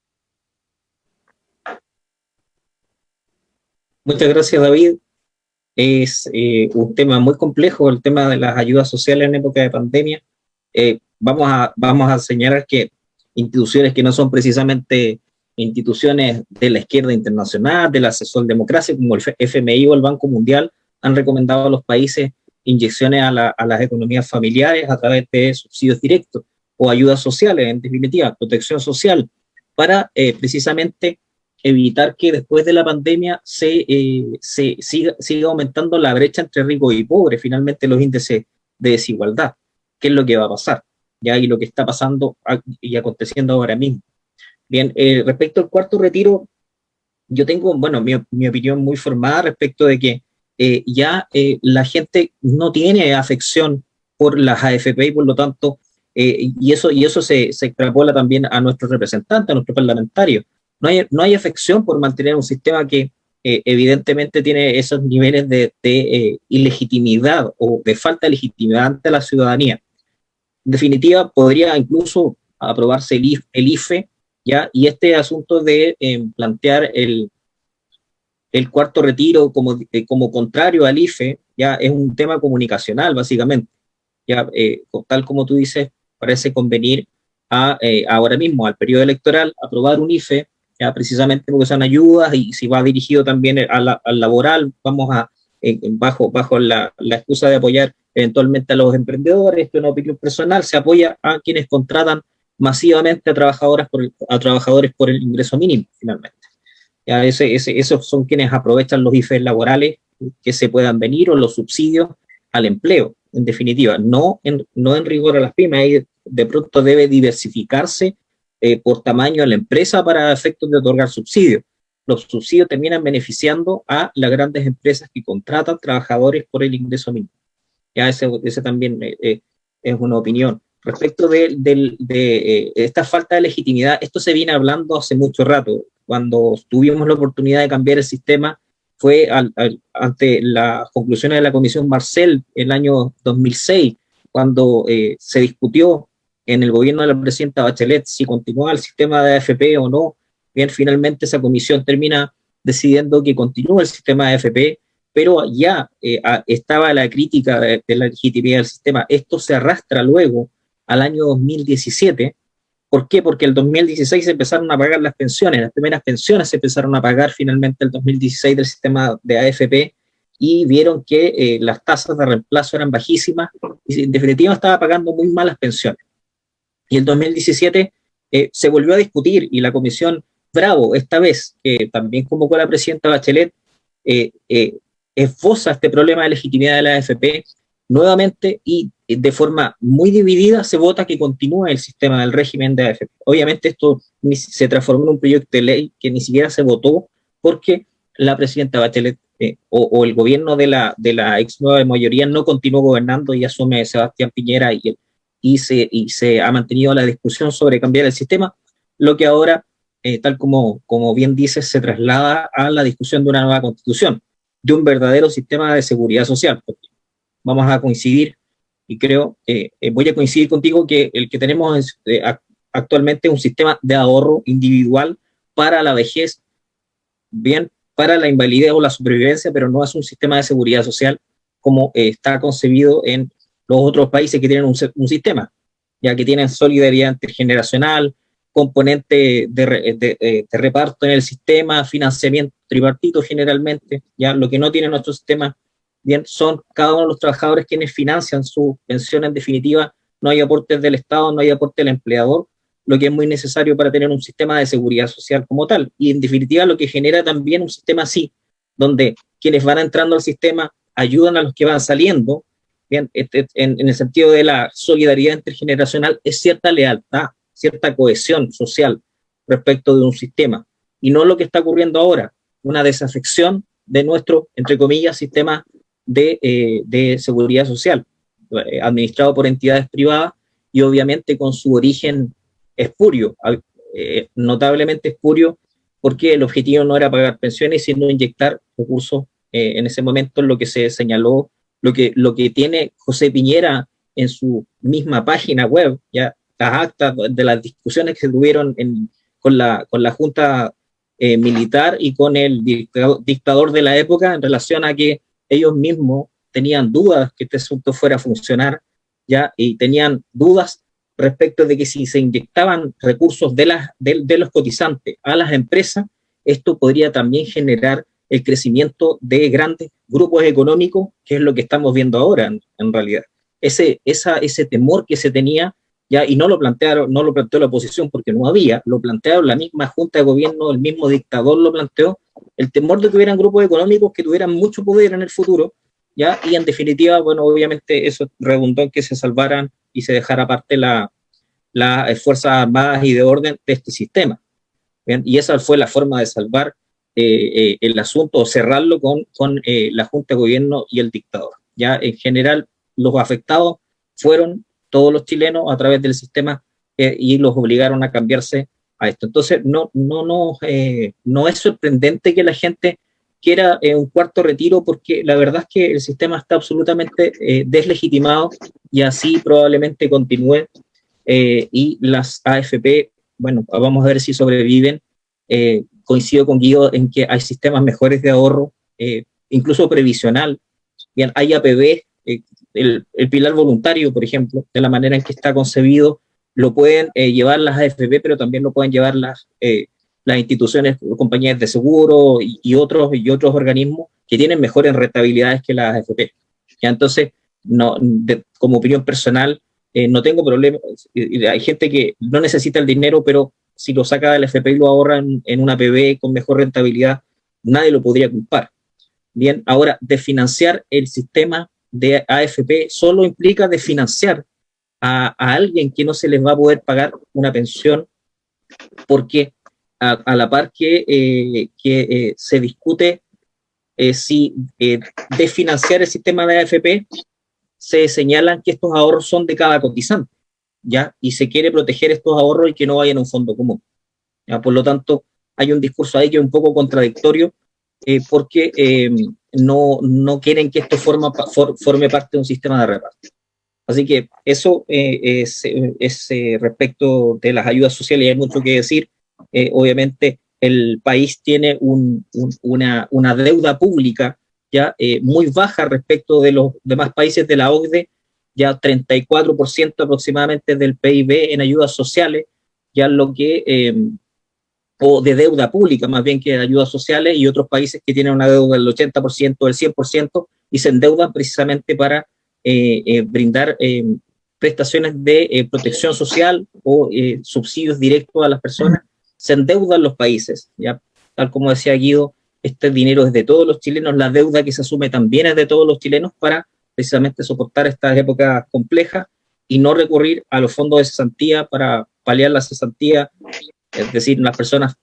Muchas gracias, David. Es un tema muy complejo, el tema de las ayudas sociales en época de pandemia. Vamos a señalar que instituciones que no son precisamente instituciones de la izquierda internacional, de la Socialdemocracia, como el FMI o el Banco Mundial, han recomendado a los países inyecciones a las economías familiares a través de subsidios directos o ayudas sociales, en definitiva, protección social, para precisamente evitar que después de la pandemia siga aumentando la brecha entre ricos y pobres, finalmente los índices de desigualdad, que es lo que va a pasar, ya, y lo que está pasando y aconteciendo ahora mismo. Bien, respecto al cuarto retiro, yo tengo, bueno, mi opinión muy formada respecto de que la gente no tiene afección por las AFP y por lo tanto, y eso se extrapola también a nuestros representantes, a nuestros parlamentarios. No hay afección por mantener un sistema que evidentemente tiene esos niveles de ilegitimidad o de falta de legitimidad ante la ciudadanía. En definitiva, podría incluso aprobarse el IFE, ¿ya? Y este asunto de plantear el cuarto retiro como contrario al IFE, ya es un tema comunicacional, básicamente. Ya, tal como tú dices, parece convenir ahora mismo, al periodo electoral, aprobar un IFE, ya, precisamente porque son ayudas y si va dirigido también al laboral, vamos bajo la excusa de apoyar eventualmente a los emprendedores. Esto es una opinión personal, se apoya a quienes contratan masivamente a trabajadores por el ingreso mínimo, finalmente. Ya, esos son quienes aprovechan los IFEs laborales que se puedan venir o los subsidios al empleo, en definitiva, no en rigor a las pymes. Ahí de pronto debe diversificarse por tamaño de la empresa para efectos de otorgar subsidios. Los subsidios terminan beneficiando a las grandes empresas que contratan trabajadores por el ingreso mínimo. Ya ese también es una opinión. Respecto de esta falta de legitimidad, esto se viene hablando hace mucho rato. Cuando tuvimos la oportunidad de cambiar el sistema fue ante las conclusiones de la Comisión Marcel el año 2006, cuando se discutió en el gobierno de la presidenta Bachelet si continuaba el sistema de AFP o no. Bien, finalmente esa comisión termina decidiendo que continúa el sistema de AFP, pero ya estaba la crítica de la legitimidad del sistema. Esto se arrastra luego al año 2017. ¿Por qué? Porque el 2016 se empezaron a pagar las pensiones, las primeras pensiones se empezaron a pagar finalmente el 2016 del sistema de AFP y vieron que las tasas de reemplazo eran bajísimas y en definitiva estaba pagando muy malas pensiones. Y el 2017 se volvió a discutir y la comisión Bravo, esta vez, que también convocó a la presidenta Bachelet, esboza este problema de legitimidad de la AFP nuevamente y de forma muy dividida se vota que continúe el sistema del régimen de AFP. Obviamente esto se transformó en un proyecto de ley que ni siquiera se votó porque la presidenta Bachelet o el gobierno de la ex nueva mayoría no continuó gobernando y asume Sebastián Piñera y se ha mantenido la discusión sobre cambiar el sistema, lo que ahora, tal como bien dices, se traslada a la discusión de una nueva constitución, de un verdadero sistema de seguridad social. Vamos a coincidir y creo, voy a coincidir contigo que el que tenemos actualmente es un sistema de ahorro individual para la vejez, bien, para la invalidez o la supervivencia, pero no es un sistema de seguridad social como está concebido en los otros países que tienen un sistema, ya que tienen solidaridad intergeneracional, componente de reparto en el sistema, financiamiento tripartito generalmente, ya lo que no tiene nuestro sistema. Bien, son cada uno de los trabajadores quienes financian su pensión en definitiva, no hay aportes del Estado, no hay aporte del empleador, lo que es muy necesario para tener un sistema de seguridad social como tal, y en definitiva lo que genera también un sistema así, donde quienes van entrando al sistema ayudan a los que van saliendo, bien, en el sentido de la solidaridad intergeneracional es cierta lealtad, cierta cohesión social respecto de un sistema, y no lo que está ocurriendo ahora, una desafección de nuestro, entre comillas, sistema de seguridad social, administrado por entidades privadas y obviamente con su origen espurio, notablemente espurio, porque el objetivo no era pagar pensiones, sino inyectar recursos en ese momento, lo que se señaló, lo que tiene José Piñera en su misma página web, ya las actas de las discusiones que se tuvieron con la Junta militar y con el dictador de la época en relación a que ellos mismos tenían dudas que este asunto fuera a funcionar, ya, y tenían dudas respecto de que si se inyectaban recursos de los cotizantes a las empresas, esto podría también generar el crecimiento de grandes grupos económicos, que es lo que estamos viendo ahora en realidad. Ese temor que se tenía, ya, y no lo planteó la oposición porque no había, lo plantearon la misma Junta de Gobierno, el mismo dictador lo planteó, el temor de que hubieran grupos económicos que tuvieran mucho poder en el futuro, ya, y en definitiva, bueno, obviamente eso redundó en que se salvaran y se dejara aparte las Fuerzas Armadas y de orden de este sistema. ¿Bien? Y esa fue la forma de salvar el asunto, o cerrarlo con la Junta de Gobierno y el dictador. Ya en general, los afectados fueron todos los chilenos a través del sistema y los obligaron a cambiarse a esto. Entonces, no es sorprendente que la gente quiera un cuarto retiro, porque la verdad es que el sistema está absolutamente deslegitimado y así probablemente continúe. Y las AFP, bueno, vamos a ver si sobreviven. Coincido con Guido en que hay sistemas mejores de ahorro, incluso previsional. Bien, hay APB, el pilar voluntario, por ejemplo, de la manera en que está concebido, lo pueden llevar las AFP, pero también lo pueden llevar las instituciones, compañías de seguro y otros organismos que tienen mejores rentabilidades que las AFP. ¿Ya? Entonces, como opinión personal, no tengo problema. Hay gente que no necesita el dinero, pero si lo saca del FP y lo ahorra en una APB con mejor rentabilidad, nadie lo podría culpar. Bien, ahora, desfinanciar el sistema de AFP solo implica desfinanciar a alguien que no se les va a poder pagar una pensión, porque a la par que se discute si desfinanciar el sistema de AFP, se señalan que estos ahorros son de cada cotizante, ¿ya? Y se quiere proteger estos ahorros y que no vayan a un fondo común, ¿ya? Por lo tanto, hay un discurso ahí que es un poco contradictorio, porque no quieren que esto forme parte de un sistema de reparto. Así que eso es respecto de las ayudas sociales, y hay mucho que decir. Obviamente el país tiene una deuda pública ya muy baja respecto de los demás países de la OCDE, ya 34% aproximadamente del PIB en ayudas sociales, ya lo que o de deuda pública más bien que de ayudas sociales, y otros países que tienen una deuda del 80%, del 100%, y se endeudan precisamente para brindar prestaciones de protección social o subsidios directos a las personas. Se endeudan los países, ya, tal como decía Guido, este dinero es de todos los chilenos, la deuda que se asume también es de todos los chilenos para precisamente soportar estas épocas complejas y no recurrir a los fondos de cesantía para paliar la cesantía. Es decir, las personas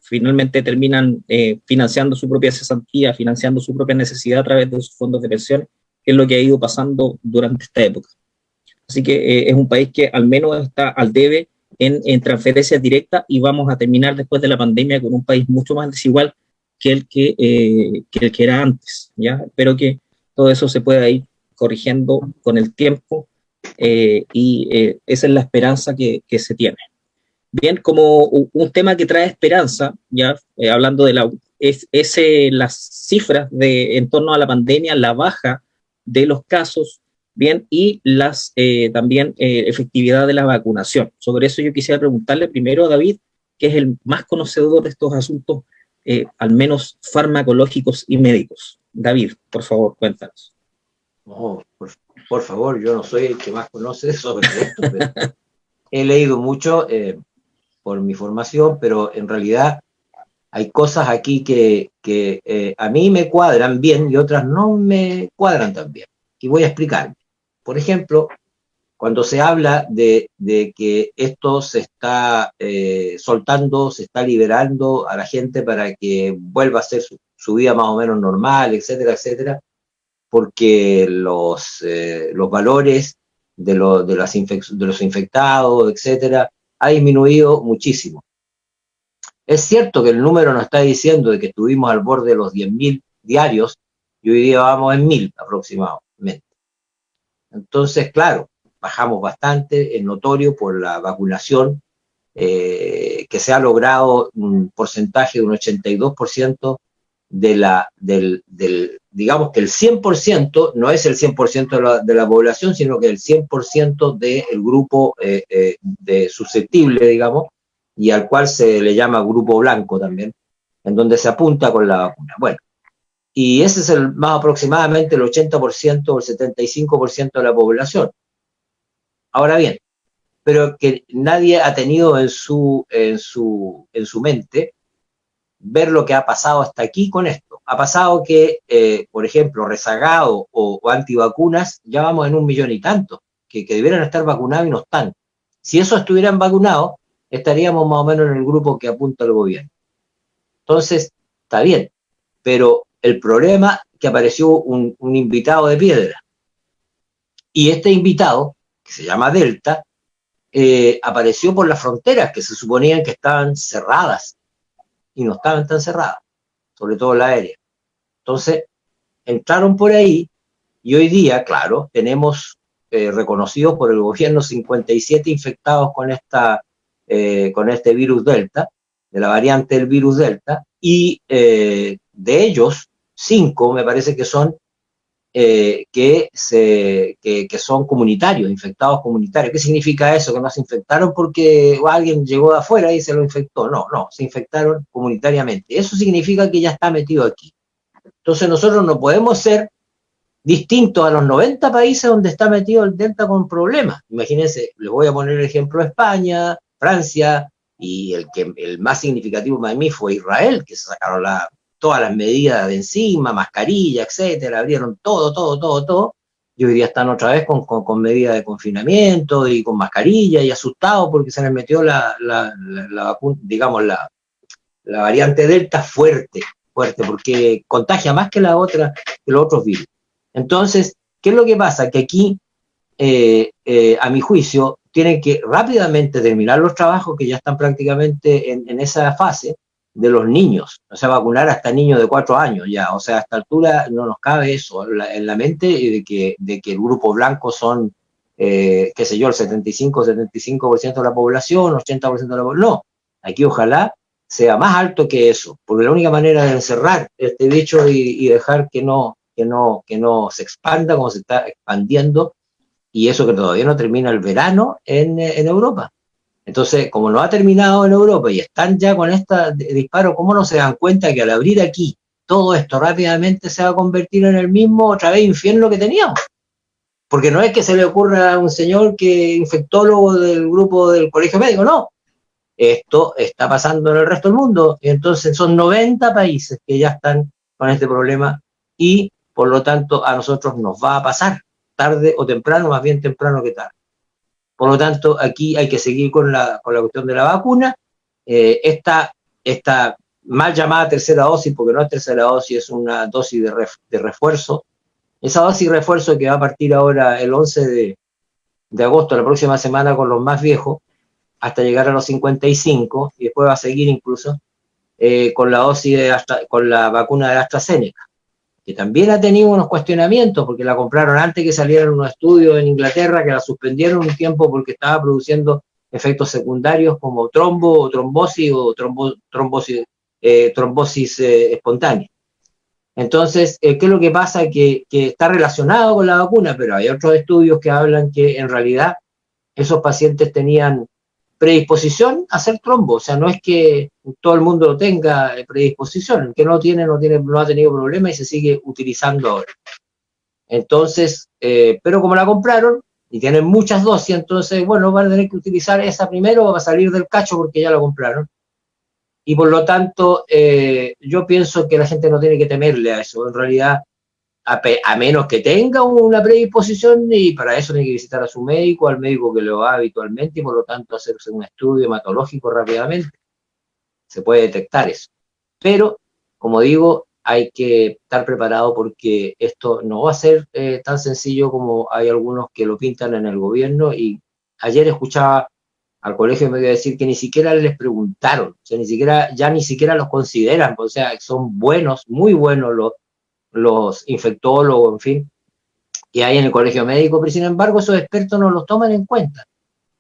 finalmente terminan financiando su propia cesantía, financiando su propia necesidad a través de sus fondos de pensiones, que es lo que ha ido pasando durante esta época. Así que es un país que al menos está al debe en transferencias directas, y vamos a terminar después de la pandemia con un país mucho más desigual que el que era antes, ¿ya? Espero que todo eso se pueda ir corrigiendo con el tiempo, y esa es la esperanza que se tiene. Bien, como un tema que trae esperanza, ya hablando de las cifras en torno a la pandemia, la baja de los casos, bien, y también efectividad de la vacunación. Sobre eso yo quisiera preguntarle primero a David, que es el más conocedor de estos asuntos, al menos farmacológicos y médicos. David, por favor, cuéntanos. No, por favor, yo no soy el que más conoce sobre esto, pero he leído mucho por mi formación, pero en realidad hay cosas aquí que a mí me cuadran bien y otras no me cuadran tan bien. Y voy a explicar. Por ejemplo, cuando se habla de que esto se está soltando, se está liberando a la gente para que vuelva a hacer su vida más o menos normal, etcétera, etcétera, porque los valores de los infectados, etcétera, ha disminuido muchísimo. Es cierto que el número nos está diciendo de que estuvimos al borde de los 10.000 diarios y hoy día vamos en 1.000 aproximadamente. Entonces, claro, bajamos bastante, es notorio por la vacunación, que se ha logrado un porcentaje de un 82% digamos que el 100% no es el 100% de la población, sino que el 100% del grupo de susceptible, digamos, y al cual se le llama grupo blanco también, en donde se apunta con la vacuna. Bueno, y ese es más aproximadamente el 80% o el 75% de la población. Ahora bien, pero que nadie ha tenido en su mente ver lo que ha pasado hasta aquí con esto. Ha pasado que, por ejemplo, rezagados o antivacunas, ya vamos en 1 millón y tanto, que debieran estar vacunados y no están. Si esos estuvieran vacunados, estaríamos más o menos en el grupo que apunta el gobierno. Entonces, está bien, pero el problema es que apareció un invitado de piedra. Y este invitado, que se llama Delta, apareció por las fronteras que se suponían que estaban cerradas y no estaban tan cerradas, sobre todo la aérea. Entonces, entraron por ahí y hoy día, claro, tenemos reconocidos por el gobierno 57 infectados con este virus Delta, de la variante del virus Delta, y de ellos, 5 me parece que son que son comunitarios, infectados comunitarios. ¿Qué significa eso? ¿Que no se infectaron porque alguien llegó de afuera y se lo infectó? No, se infectaron comunitariamente. Eso significa que ya está metido aquí. Entonces nosotros no podemos ser distintos a los 90 países donde está metido el Delta con problemas. Imagínense, les voy a poner el ejemplo de España, Francia, y el más significativo para mí fue Israel, que se sacaron todas las medidas de encima, mascarilla, etcétera, abrieron todo, y hoy día están otra vez con medidas de confinamiento y con mascarilla y asustados porque se les metió la vacuna, digamos, la variante Delta fuerte, porque contagia más que los otros virus. Entonces, ¿qué es lo que pasa? Que aquí, a mi juicio, tienen que rápidamente terminar los trabajos que ya están prácticamente en esa fase, de los niños, o sea, vacunar hasta niños de 4 años ya, o sea, a esta altura no nos cabe eso en la mente de que el grupo blanco son, qué sé yo, el 75% de la población, 80% de la población, no, aquí ojalá sea más alto que eso, porque la única manera de encerrar este bicho y dejar que no se expanda como se está expandiendo, y eso que todavía no termina el verano en Europa. Entonces, como no ha terminado en Europa y están ya con este disparo, ¿cómo no se dan cuenta que al abrir aquí todo esto rápidamente se va a convertir en el mismo, otra vez, infierno que teníamos? Porque no es que se le ocurra a un señor que infectólogo del grupo del colegio médico, no. Esto está pasando en el resto del mundo. Entonces, son 90 países que ya están con este problema y, por lo tanto, a nosotros nos va a pasar tarde o temprano, más bien temprano que tarde. Por lo tanto, aquí hay que seguir con la cuestión de la vacuna. Esta mal llamada tercera dosis, porque no es tercera dosis, es una dosis de refuerzo. Esa dosis de refuerzo que va a partir ahora el 11 de agosto, la próxima semana, con los más viejos, hasta llegar a los 55, y después va a seguir incluso con la vacuna de AstraZeneca, que también ha tenido unos cuestionamientos, porque la compraron antes que salieran unos estudios en Inglaterra, que la suspendieron un tiempo porque estaba produciendo efectos secundarios como trombosis espontánea. Entonces, ¿qué es lo que pasa? Que está relacionado con la vacuna, pero hay otros estudios que hablan que en realidad esos pacientes tenían predisposición a hacer trombo, o sea, no es que todo el mundo lo tenga predisposición, el que no ha tenido problema y se sigue utilizando ahora. Entonces, pero como la compraron y tienen muchas dosis, entonces, bueno, van a tener que utilizar esa primero para salir del cacho porque ya la compraron. Y por lo tanto, yo pienso que la gente no tiene que temerle a eso, en realidad, a menos que tenga una predisposición, y para eso tiene que visitar a su médico, al médico que lo va habitualmente, y por lo tanto hacerse un estudio hematológico rápidamente. Se puede detectar eso. Pero, como digo, hay que estar preparado porque esto no va a ser tan sencillo como hay algunos que lo pintan en el gobierno. Y ayer escuchaba al colegio médico decir que ni siquiera les preguntaron, o sea, ni siquiera los consideran, o sea, son buenos, muy buenos los infectólogos, en fin, que hay en el colegio médico, pero sin embargo esos expertos no los toman en cuenta.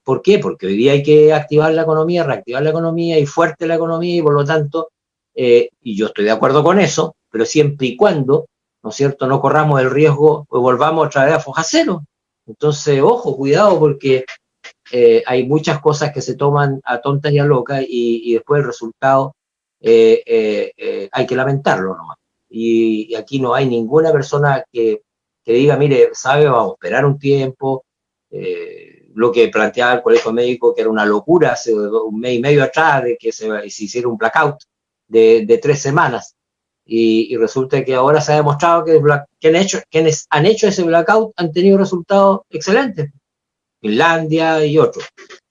¿Por qué? Porque hoy día hay que activar la economía, reactivar la economía y fuerte la economía, y por lo tanto y yo estoy de acuerdo con eso, pero siempre y cuando, ¿no es cierto?, no corramos el riesgo o volvamos otra vez a foja cero. Entonces, ojo, cuidado, porque hay muchas cosas que se toman a tontas y a locas y después el resultado hay que lamentarlo nomás. Y aquí no hay ninguna persona que diga, mire, sabe, vamos a esperar un tiempo, lo que planteaba el Colegio Médico, que era una locura hace un mes y medio atrás, de que se hiciera un blackout de 3 semanas. Y resulta que ahora se ha demostrado que quienes han hecho ese blackout han tenido resultados excelentes. Finlandia y otros.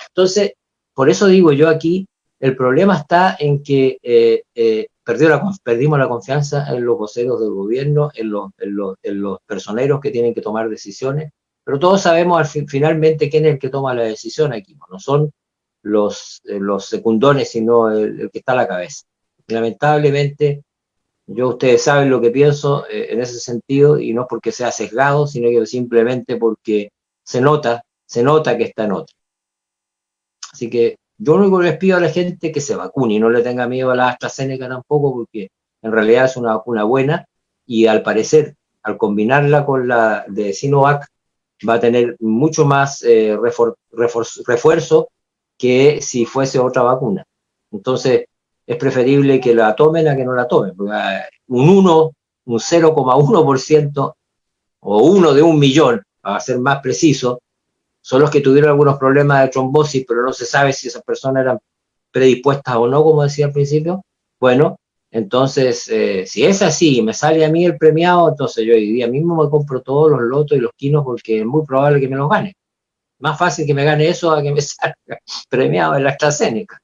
Entonces, por eso digo yo aquí, el problema está en que perdimos la confianza en los voceros del gobierno, en los personeros que tienen que tomar decisiones, pero todos sabemos finalmente quién es el que toma la decisión aquí, no son los secundones, sino el que está a la cabeza. Y lamentablemente, ustedes saben lo que pienso en ese sentido, y no porque sea sesgado, sino que simplemente porque se nota que está en otra. Así que yo lo único que les pido a la gente que se vacune y no le tenga miedo a la AstraZeneca tampoco, porque en realidad es una vacuna buena y al parecer, al combinarla con la de Sinovac, va a tener mucho más refuerzo que si fuese otra vacuna. Entonces, es preferible que la tomen a que no la tomen. Porque un 0,1% o 1 de 1.000.000, para ser más preciso, son los que tuvieron algunos problemas de trombosis, pero no se sabe si esas personas eran predispuestas o no, como decía al principio. Bueno, entonces, si es así y me sale a mí el premiado, entonces yo hoy día mismo me compro todos los lotos y los quinos porque es muy probable que me los gane. Más fácil que me gane eso a que me salga premiado en la AstraZeneca.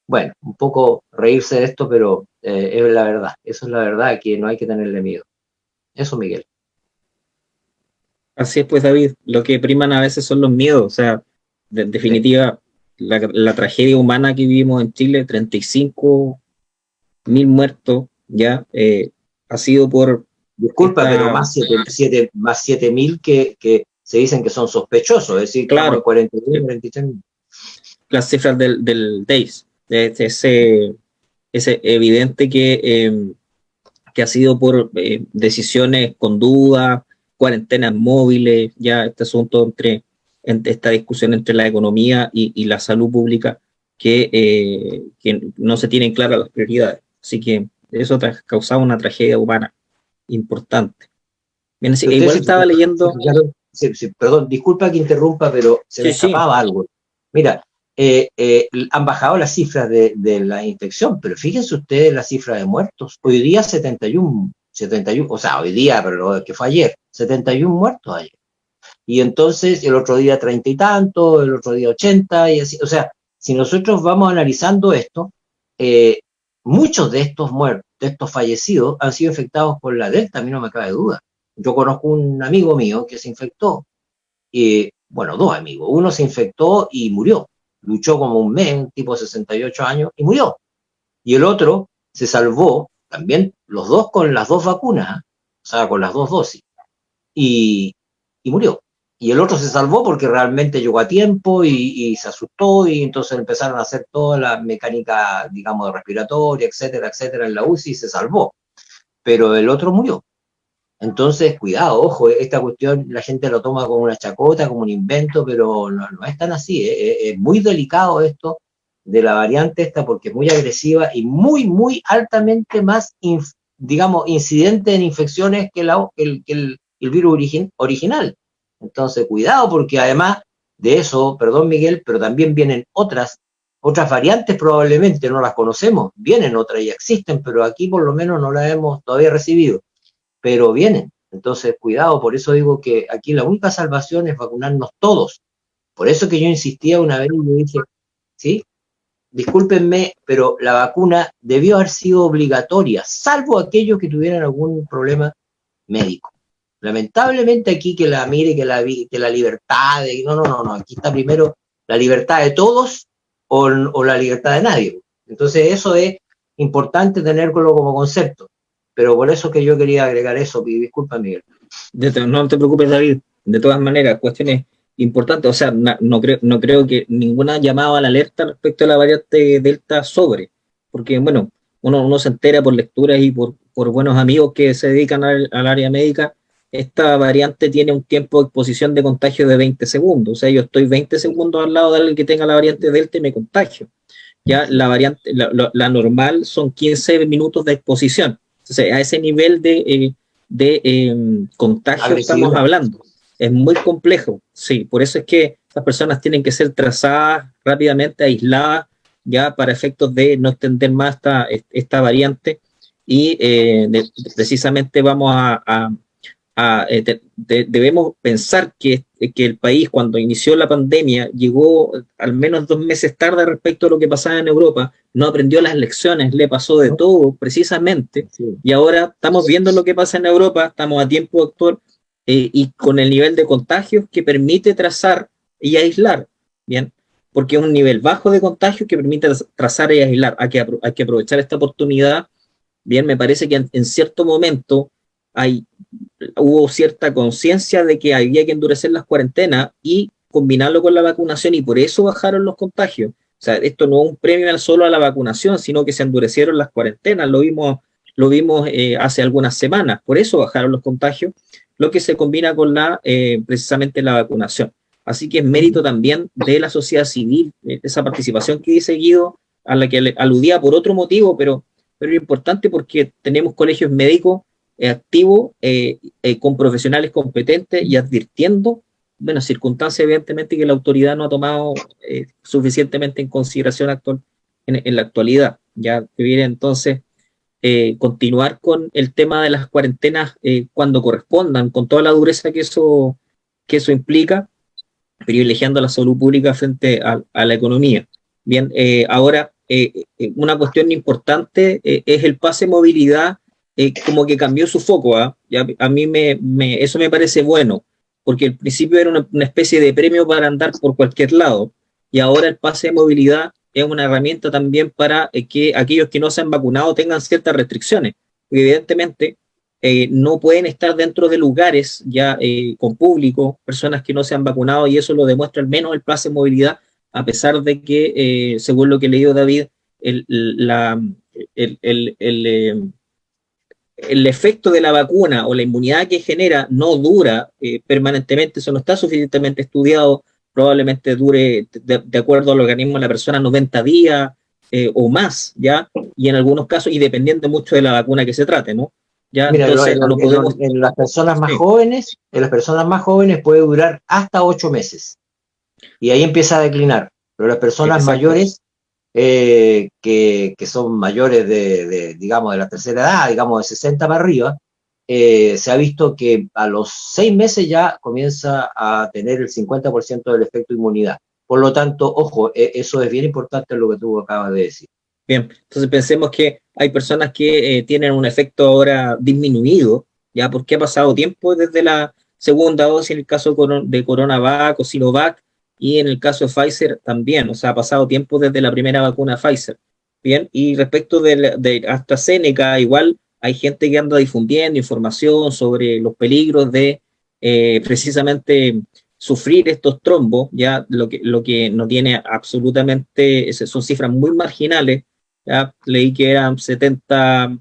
Bueno, un poco reírse de esto, pero es la verdad. Eso es la verdad, que no hay que tenerle miedo. Eso, Miguel. Así es, pues, David, lo que priman a veces son los miedos, o sea, en definitiva, la tragedia humana que vivimos en Chile, 35.000 muertos, ya, ha sido por... Disculpa, pero más 7.000 que se dicen que son sospechosos, es decir, claro, 43.000. Las cifras del DAIS, es evidente que ha sido por decisiones con duda, cuarentenas móviles, ya este asunto entre esta discusión entre la economía y la salud pública, que no se tienen claras las prioridades. Así que eso ha causado una tragedia humana importante. Bien, igual estaba leyendo... Perdón, disculpa que interrumpa, pero se me escapaba algo. Mira, han bajado las cifras de la infección, pero fíjense ustedes la cifra de muertos. Hoy día 71, o sea, hoy día, pero que fue ayer, 71 muertos ayer. Y entonces el otro día 30 y tanto, el otro día 80, y así. O sea, si nosotros vamos analizando esto, muchos de estos muertos, de estos fallecidos, han sido infectados por la Delta, a mí no me cabe duda. Yo conozco un amigo mío que se infectó, bueno, 2 amigos, uno se infectó y murió, luchó como un mes, tipo 68 años, y murió. Y el otro se salvó, también los dos con las 2 vacunas, o sea, con las 2 dosis, y murió. Y el otro se salvó porque realmente llegó a tiempo y se asustó, y entonces empezaron a hacer toda la mecánica, digamos, respiratoria, etcétera, etcétera, en la UCI, y se salvó. Pero el otro murió. Entonces, cuidado, ojo, esta cuestión la gente lo toma como una chacota, como un invento, pero no es tan así. Es muy delicado esto de la variante esta, porque es muy agresiva y muy, muy altamente más, digamos, incidente en infecciones que el virus original. Entonces, cuidado, porque además de eso, perdón Miguel, pero también vienen otras variantes, probablemente no las conocemos, vienen otras y existen, pero aquí por lo menos no las hemos todavía recibido, pero vienen. Entonces, cuidado, por eso digo que aquí la única salvación es vacunarnos todos. Por eso que yo insistía una vez y yo dije, ¿sí? Discúlpenme, pero la vacuna debió haber sido obligatoria, salvo aquellos que tuvieran algún problema médico. Lamentablemente aquí que la libertad, no, aquí está primero la libertad de todos o la libertad de nadie. Entonces eso es importante tenerlo como concepto, pero por eso que yo quería agregar eso, y disculpa Miguel. No te preocupes, David, de todas maneras, cuestiones importantes, o sea, no creo que ninguna llamada a la alerta respecto a la variante Delta porque bueno, uno se entera por lecturas y por buenos amigos que se dedican al área médica, esta variante tiene un tiempo de exposición de contagio de 20 segundos. O sea, yo estoy 20 segundos al lado de alguien que tenga la variante Delta y me contagio. Ya la variante, la normal son 15 minutos de exposición. Entonces, a ese nivel de contagio estamos hablando. Es muy complejo, sí. Por eso es que las personas tienen que ser trazadas rápidamente, aisladas, ya para efectos de no extender más esta variante. Y precisamente vamos debemos pensar que el país, cuando inició la pandemia, llegó al menos 2 meses tarde respecto a lo que pasaba en Europa, no aprendió las lecciones, le pasó de todo precisamente, y ahora estamos viendo lo que pasa en Europa, estamos a tiempo de actuar, y con el nivel de contagios que permite trazar y aislar, ¿bien? Porque es un nivel bajo de contagio que permite trazar y aislar. Hay que aprovechar esta oportunidad. Bien, me parece que en cierto momento hubo cierta conciencia de que había que endurecer las cuarentenas y combinarlo con la vacunación, y por eso bajaron los contagios. O sea, esto no es un premio solo a la vacunación, sino que se endurecieron las cuarentenas, lo vimos hace algunas semanas, por eso bajaron los contagios, lo que se combina con precisamente la vacunación. Así que es mérito también de la sociedad civil, esa participación que dice Guido, a la que aludía por otro motivo, pero es importante porque tenemos colegios médicos activos, con profesionales competentes y advirtiendo, bueno, circunstancias evidentemente que la autoridad no ha tomado suficientemente en consideración en la actualidad. Ya debería entonces continuar con el tema de las cuarentenas cuando correspondan, con toda la dureza que eso implica, privilegiando la salud pública frente a la economía. Bien, ahora una cuestión importante es el pase de movilidad, como que cambió su foco. A mí eso me parece bueno, porque al principio era una especie de premio para andar por cualquier lado, y ahora el pase de movilidad es una herramienta también para que aquellos que no se han vacunado tengan ciertas restricciones. Evidentemente, no pueden estar dentro de lugares ya con público, personas que no se han vacunado, y eso lo demuestra al menos el pase de movilidad, a pesar de que, según lo que leyó David, el efecto de la vacuna o la inmunidad que genera no dura permanentemente, eso no está suficientemente estudiado, probablemente dure, de acuerdo al organismo de la persona, 90 días o más, ¿ya? Y en algunos casos, y dependiendo mucho de la vacuna que se trate, ¿no? Ya, mira, entonces, no podemos... en las personas más jóvenes, puede durar hasta 8 meses. Y ahí empieza a declinar. Pero las personas mayores, que son mayores digamos, de la tercera edad, digamos, de 60 para arriba, se ha visto que a los 6 meses ya comienza a tener el 50% del efecto de inmunidad. Por lo tanto, ojo, eso es bien importante lo que tú acabas de decir. Bien, entonces pensemos que hay personas que tienen un efecto ahora disminuido, ya porque ha pasado tiempo desde la segunda dosis en el caso de CoronaVac o Sinovac, y en el caso de Pfizer también, o sea, ha pasado tiempo desde la primera vacuna Pfizer. Bien, y respecto de AstraZeneca, igual hay gente que anda difundiendo información sobre los peligros de precisamente sufrir estos trombos, ya lo que no tiene absolutamente, son cifras muy marginales. Ya leí que eran 70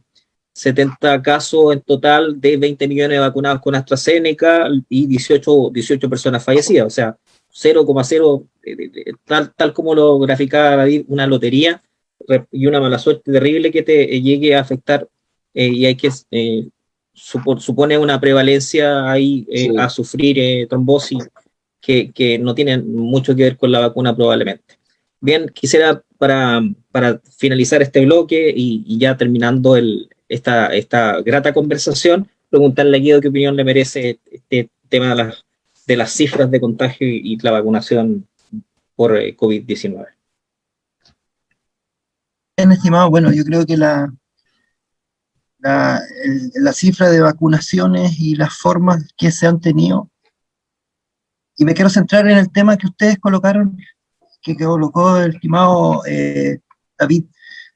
casos en total de 20 millones de vacunados con AstraZeneca y 18 personas fallecidas, o sea, 0,0, tal como lo graficaba David, una lotería y una mala suerte terrible que te llegue a afectar, y hay que supone una prevalencia ahí sí, a sufrir trombosis que no tienen mucho que ver con la vacuna probablemente. Bien, quisiera para finalizar este bloque y ya terminando esta grata conversación, preguntarle a Guido qué opinión le merece este tema de las cifras de contagio y la vacunación por COVID-19. Bien, estimado, bueno, yo creo que la cifra de vacunaciones y las formas que se han tenido, y me quiero centrar en el tema que ustedes colocaron, que colocó el estimado David,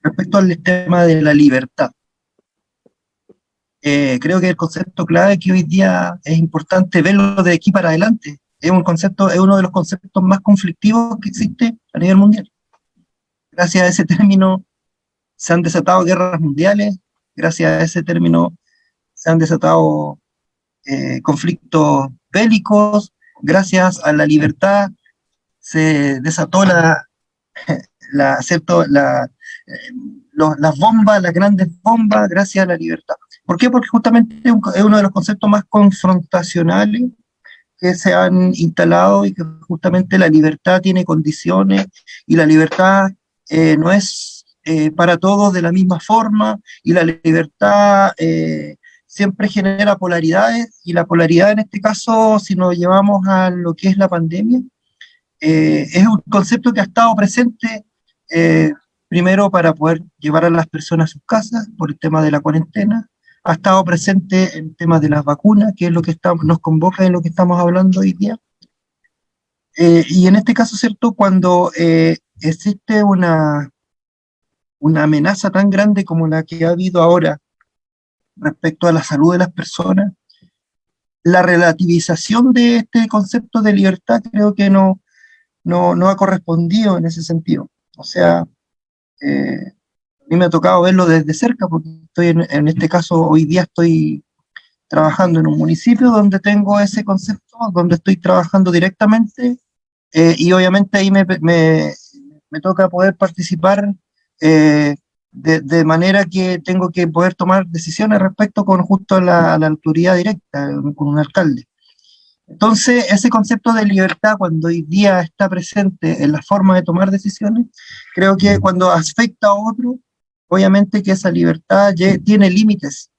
respecto al tema de la libertad. Creo que el concepto clave que hoy día es importante verlo de aquí para adelante. Es uno de los conceptos más conflictivos que existe a nivel mundial. Gracias a ese término se han desatado guerras mundiales, gracias a ese término se han desatado conflictos bélicos, gracias a la libertad se desató ¿cierto? Las bombas, las grandes bombas, gracias a la libertad. ¿Por qué? Porque justamente es uno de los conceptos más confrontacionales que se han instalado, y que justamente la libertad tiene condiciones, y la libertad no es para todos de la misma forma, y la libertad siempre genera polaridades, y la polaridad en este caso, si nos llevamos a lo que es la pandemia, es un concepto que ha estado presente primero para poder llevar a las personas a sus casas por el tema de la cuarentena, ha estado presente en temas de las vacunas, que es lo que nos convoca en lo que estamos hablando hoy día. Y en este caso, ¿cierto? Cuando existe una amenaza tan grande como la que ha habido ahora respecto a la salud de las personas, la relativización de este concepto de libertad creo que no ha correspondido en ese sentido. O sea, a mí me ha tocado verlo desde cerca, porque estoy en este caso, hoy día estoy trabajando en un municipio donde tengo ese concepto, donde estoy trabajando directamente, y obviamente ahí me toca poder participar de manera que tengo que poder tomar decisiones respecto con justo a la autoridad directa, con un alcalde. Entonces, ese concepto de libertad, cuando hoy día está presente en la forma de tomar decisiones, creo que cuando afecta a otro, obviamente que esa libertad tiene límites.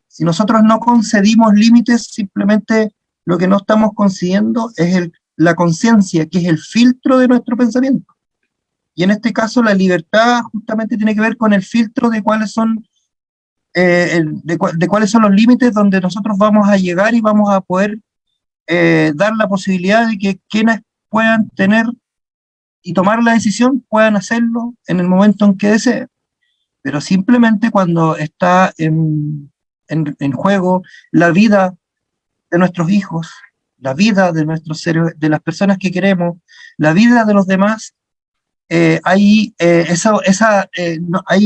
Si nosotros no concedimos límites, simplemente lo que no estamos concediendo es la conciencia, que es el filtro de nuestro pensamiento. Y en este caso la libertad justamente tiene que ver con el filtro de cuáles son, de cuáles son los límites donde nosotros vamos a llegar y vamos a poder dar la posibilidad de que quienes puedan tener y tomar la decisión puedan hacerlo en el momento en que deseen. Pero simplemente cuando está en juego la vida de nuestros hijos, la vida de nuestros seres, de las personas que queremos, la vida de los demás, ahí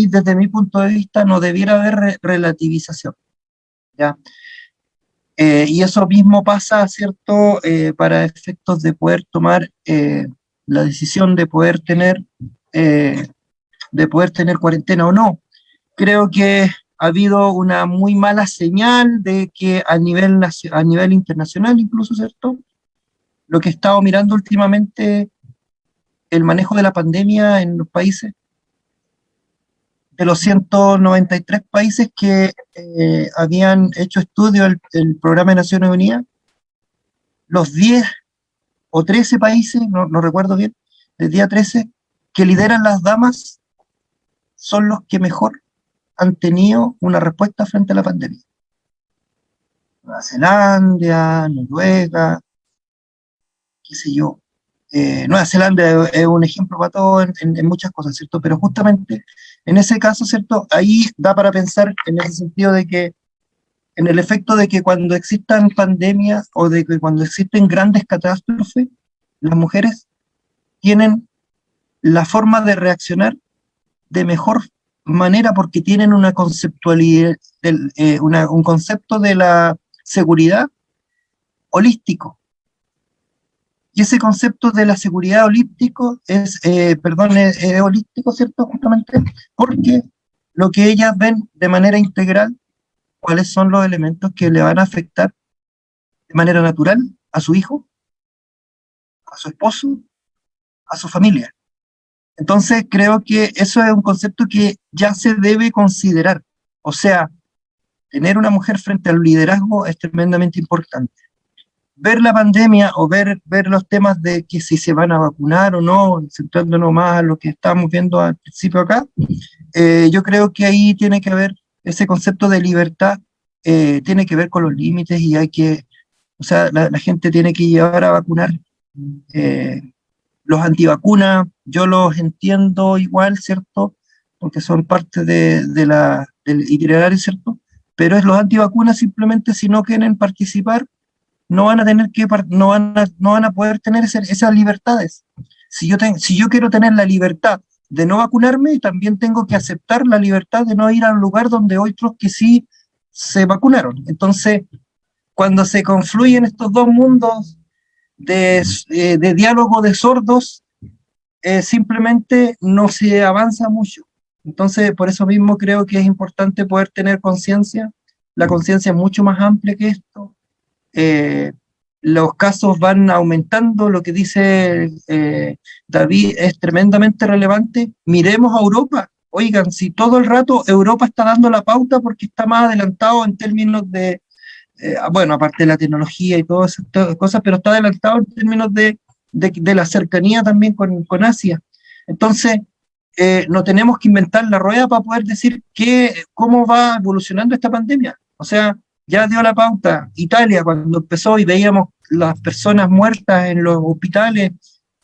desde mi punto de vista no debiera haber relativización, ¿ya? Y eso mismo pasa, ¿cierto? Para efectos de poder tomar la decisión de poder tener cuarentena o no. Creo que ha habido una muy mala señal de que a nivel internacional incluso, ¿cierto? Lo que he estado mirando últimamente, el manejo de la pandemia en los países, de los 193 países que habían hecho estudio el Programa de Naciones Unidas, los 10 o 13 países, no recuerdo bien, del día 13, que lideran las damas, son los que mejor han tenido una respuesta frente a la pandemia. Nueva Zelanda, Noruega, qué sé yo. Nueva Zelanda es un ejemplo para todo en muchas cosas, ¿cierto? Pero justamente en ese caso, ¿cierto? Ahí da para pensar en ese sentido de que, en el efecto de que cuando existan pandemias o de que cuando existen grandes catástrofes, las mujeres tienen la forma de reaccionar de mejor manera porque tienen una conceptualidad, un concepto de la seguridad holístico. Y ese concepto de la seguridad holístico es holístico, ¿cierto? Justamente porque lo que ellas ven de manera integral, cuáles son los elementos que le van a afectar de manera natural a su hijo, a su esposo, a su familia. Entonces creo que eso es un concepto que ya se debe considerar. O sea, tener una mujer frente al liderazgo es tremendamente importante. Ver la pandemia o ver los temas de que si se van a vacunar o no, centrándonos más en lo que estábamos viendo al principio acá, yo creo que ahí tiene que haber ese concepto de libertad, tiene que ver con los límites y hay que, o sea, la gente tiene que llevar a vacunar. Los antivacunas, yo los entiendo igual, ¿cierto? Porque son parte del itinerario, ¿cierto? Pero los antivacunas simplemente si no quieren participar, no van a poder tener esas libertades. Si yo quiero tener la libertad de no vacunarme y también tengo que aceptar la libertad de no ir a un lugar donde otros que sí se vacunaron. Entonces, cuando se confluyen estos dos mundos de diálogo de sordos, simplemente no se avanza mucho. Entonces, por eso mismo creo que es importante poder tener conciencia. La conciencia es mucho más amplia que esto. Los casos van aumentando, lo que dice David es tremendamente relevante. Miremos a Europa. Oigan, si todo el rato Europa está dando la pauta porque está más adelantado en términos de, bueno, aparte de la tecnología y todas esas cosas, pero está adelantado en términos de la cercanía también con Asia. Entonces, no tenemos que inventar la rueda para poder decir cómo va evolucionando esta pandemia. O sea, ya dio la pauta Italia cuando empezó y veíamos las personas muertas en los hospitales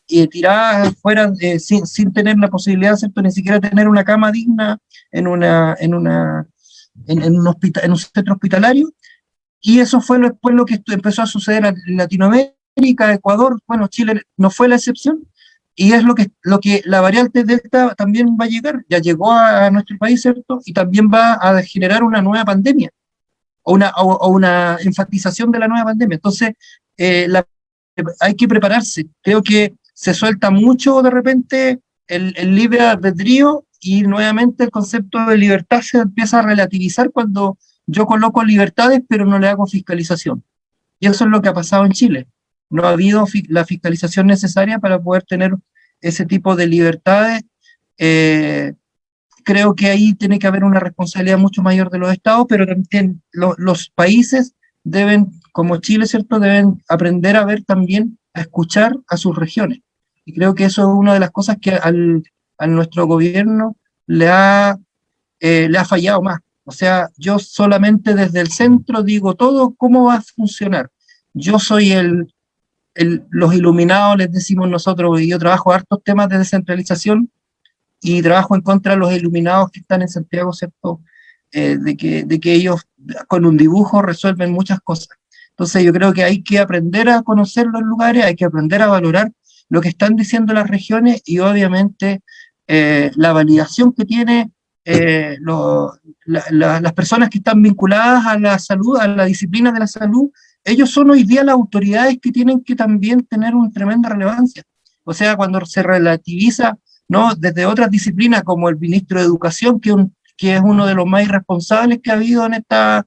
y tiradas fuera sin tener la posibilidad, ¿cierto?, ni siquiera tener una cama digna en un centro hospitalario. Y eso fue después lo que empezó a suceder en Latinoamérica, Ecuador, bueno, Chile no fue la excepción, y es lo que la variante Delta también va a llegar, ya llegó a nuestro país, ¿cierto? Y también va a generar una nueva pandemia, o una enfatización de la nueva pandemia. Entonces, hay que prepararse. Creo que se suelta mucho de repente el libre albedrío y nuevamente el concepto de libertad se empieza a relativizar cuando yo coloco libertades pero no le hago fiscalización. Y eso es lo que ha pasado en Chile. No ha habido la fiscalización necesaria para poder tener ese tipo de libertades. Creo que ahí tiene que haber una responsabilidad mucho mayor de los estados, pero también los países deben, como Chile, ¿cierto?, deben aprender a ver también, a escuchar a sus regiones. Y creo que eso es una de las cosas que a nuestro gobierno le ha fallado más. O sea, yo solamente desde el centro digo todo cómo va a funcionar. Yo soy los iluminados, les decimos nosotros, y yo trabajo hartos temas de descentralización y trabajo en contra de los iluminados que están en Santiago, ¿cierto? De que ellos con un dibujo resuelven muchas cosas. Entonces yo creo que hay que aprender a conocer los lugares, hay que aprender a valorar lo que están diciendo las regiones y obviamente la validación que tiene las personas que están vinculadas a la salud, a la disciplina de la salud. Ellos son hoy día las autoridades que tienen que también tener una tremenda relevancia. O sea, cuando se relativiza, ¿no?, desde otras disciplinas como el ministro de Educación, que es uno de los más irresponsables que ha habido en esta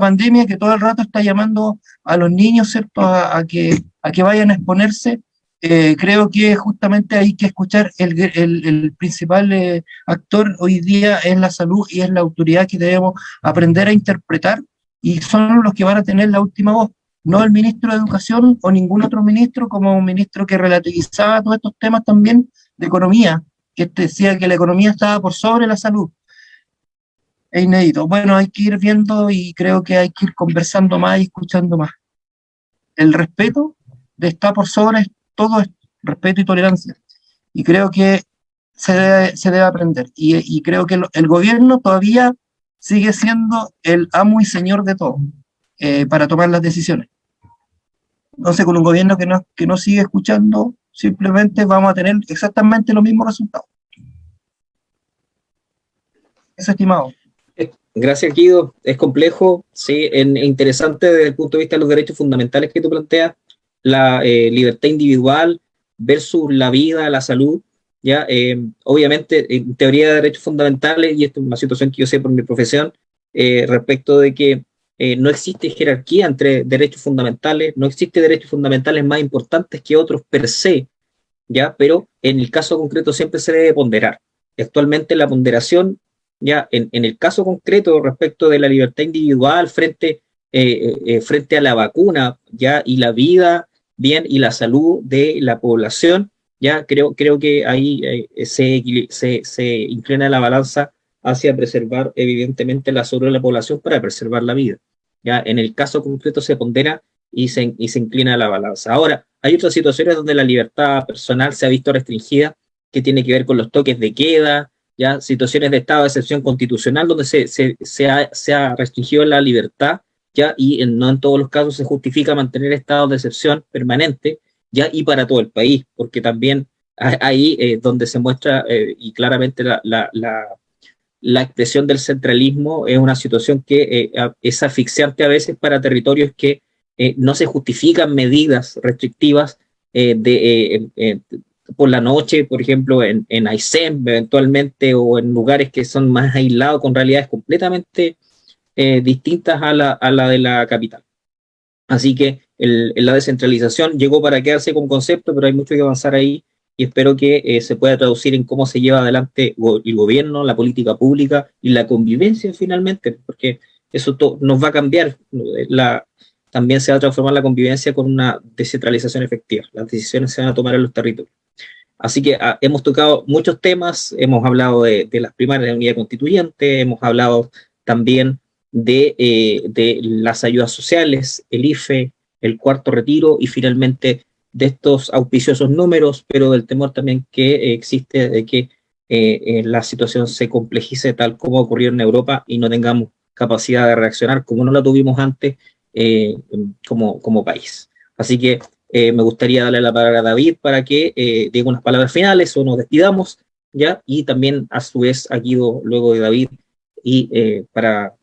pandemia, que todo el rato está llamando a los niños, ¿cierto?, a que vayan a exponerse. Creo que justamente hay que escuchar el principal actor hoy día es la salud y es la autoridad que debemos aprender a interpretar y son los que van a tener la última voz, no el ministro de Educación o ningún otro ministro, como un ministro que relativizaba todos estos temas también de economía, que decía que la economía estaba por sobre la salud. Es inédito. Bueno, hay que ir viendo y creo que hay que ir conversando más y escuchando más. El respeto está por sobre todo esto, respeto y tolerancia. Y creo que se debe aprender. Y creo que el gobierno todavía sigue siendo el amo y señor de todo para tomar las decisiones. Entonces, con un gobierno que no sigue escuchando, simplemente vamos a tener exactamente los mismos resultados. Eso, estimado. Gracias, Guido. Es complejo, sí, interesante desde el punto de vista de los derechos fundamentales que tú planteas, la libertad individual versus la vida, la salud, ¿ya? Obviamente, en teoría de derechos fundamentales, y esto es una situación que yo sé por mi profesión, respecto de que no existe jerarquía entre derechos fundamentales, no existe derechos fundamentales más importantes que otros per se, ¿ya? Pero en el caso concreto siempre se debe ponderar. Actualmente la ponderación, ya en el caso concreto respecto de la libertad individual frente a la vacuna, ya, y la vida, bien, y la salud de la población, ya creo que ahí se inclina la balanza hacia preservar evidentemente la salud de la población para preservar la vida. Ya en el caso concreto se pondera y se inclina la balanza. Ahora, hay otras situaciones donde la libertad personal se ha visto restringida, que tiene que ver con los toques de queda, ya situaciones de estado de excepción constitucional donde se ha restringido la libertad, ya, y no en todos los casos se justifica mantener estados de excepción permanente, ya, y para todo el país, porque también ahí donde se muestra y claramente la expresión del centralismo es una situación que es asfixiante a veces para territorios que no se justifican medidas restrictivas por la noche, por ejemplo, en Aysén eventualmente, o en lugares que son más aislados con realidades completamente distintas a la de la capital. Así que la descentralización llegó para quedarse como concepto, pero hay mucho que avanzar ahí y espero que se pueda traducir en cómo se lleva adelante el gobierno, la política pública y la convivencia finalmente, porque eso nos va a cambiar. También se va a transformar la convivencia con una descentralización efectiva. Las decisiones se van a tomar en los territorios. Así que hemos tocado muchos temas, hemos hablado de las primarias de unidad constituyente, hemos hablado también de las ayudas sociales, el IFE, el cuarto retiro y finalmente de estos auspiciosos números, pero del temor también que existe de que la situación se complejice tal como ocurrió en Europa y no tengamos capacidad de reaccionar como no la tuvimos antes como país. Así que me gustaría darle la palabra a David para que diga unas palabras finales o nos despidamos, ¿ya? Y también a su vez a Guido luego de David y para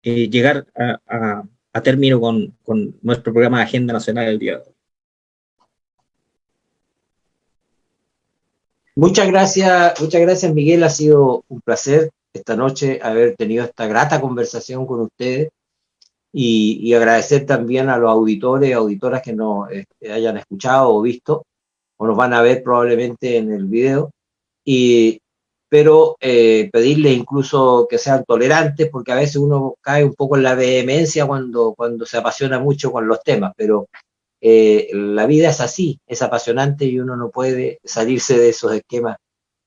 llegar a término con nuestro programa de Agenda Nacional del día de hoy. Muchas gracias Miguel, ha sido un placer esta noche haber tenido esta grata conversación con ustedes y agradecer también a los auditores y auditoras que nos hayan escuchado o visto o nos van a ver probablemente en el video, pero pedirles incluso que sean tolerantes porque a veces uno cae un poco en la vehemencia cuando se apasiona mucho con los temas, pero la vida es así, es apasionante y uno no puede salirse de esos esquemas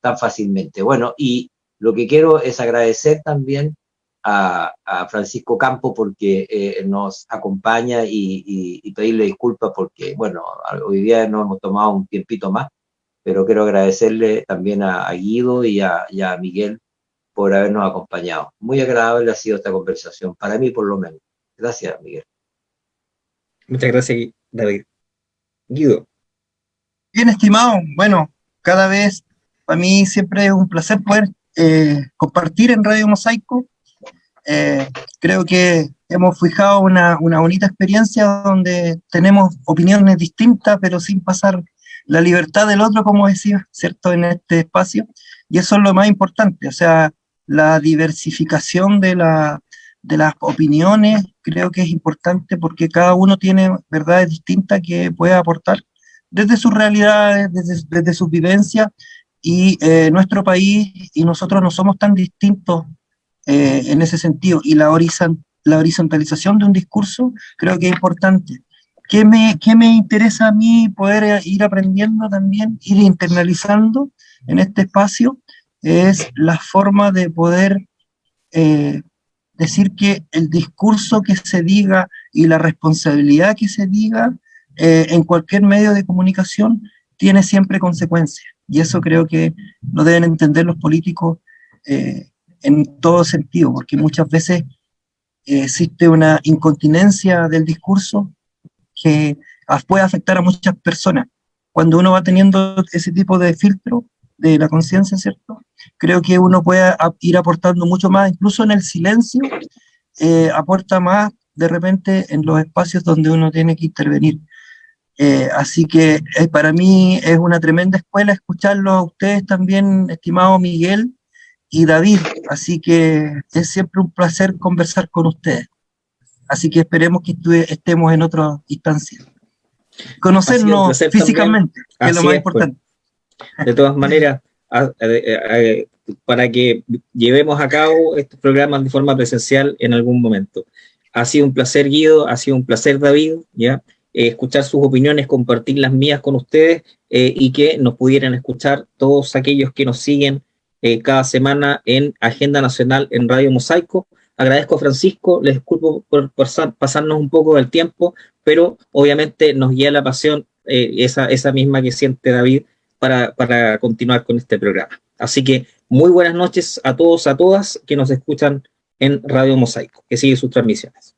tan fácilmente. Bueno, y lo que quiero es agradecer también a Francisco Campo porque nos acompaña y pedirle disculpas porque, bueno, hoy día nos hemos tomado un tiempito más, pero quiero agradecerle también a Guido y a Miguel por habernos acompañado. Muy agradable ha sido esta conversación, para mí por lo menos. Gracias, Miguel. Muchas gracias, David. Guido. Bien, estimado. Bueno, cada vez para mí siempre es un placer poder compartir en Radio Mosaico. Creo que hemos fijado una bonita experiencia donde tenemos opiniones distintas, pero sin pasar la libertad del otro, como decía, ¿cierto?, en este espacio. Y eso es lo más importante, o sea, la diversificación de las opiniones creo que es importante porque cada uno tiene verdades distintas que puede aportar desde sus realidades, desde sus vivencias, y nuestro país y nosotros no somos tan distintos en ese sentido, y la horizontalización de un discurso creo que es importante. ¿Qué me interesa a mí poder ir aprendiendo también, ir internalizando en este espacio? Es la forma de poder decir que el discurso que se diga y la responsabilidad que se diga en cualquier medio de comunicación tiene siempre consecuencias. Y eso creo que lo deben entender los políticos en todo sentido, porque muchas veces existe una incontinencia del discurso que puede afectar a muchas personas. Cuando uno va teniendo ese tipo de filtro de la conciencia, ¿cierto?, creo que uno puede ir aportando mucho más, incluso en el silencio, aporta más de repente en los espacios donde uno tiene que intervenir. Así que para mí es una tremenda escuela escucharlo a ustedes también, estimado Miguel y David, así que es siempre un placer conversar con ustedes. Así que esperemos que estemos en otra instancia. Conocernos físicamente, que es lo más importante. Pues. De todas maneras, para que llevemos a cabo estos programas de forma presencial en algún momento. Ha sido un placer, Guido, ha sido un placer, David, ¿ya? Escuchar sus opiniones, compartir las mías con ustedes y que nos pudieran escuchar todos aquellos que nos siguen cada semana en Agenda Nacional en Radio Mosaico. Agradezco a Francisco, les disculpo por pasarnos un poco del tiempo, pero obviamente nos guía la pasión, esa misma que siente David para continuar con este programa. Así que muy buenas noches a todos, a todas que nos escuchan en Radio Mosaico, que sigue sus transmisiones.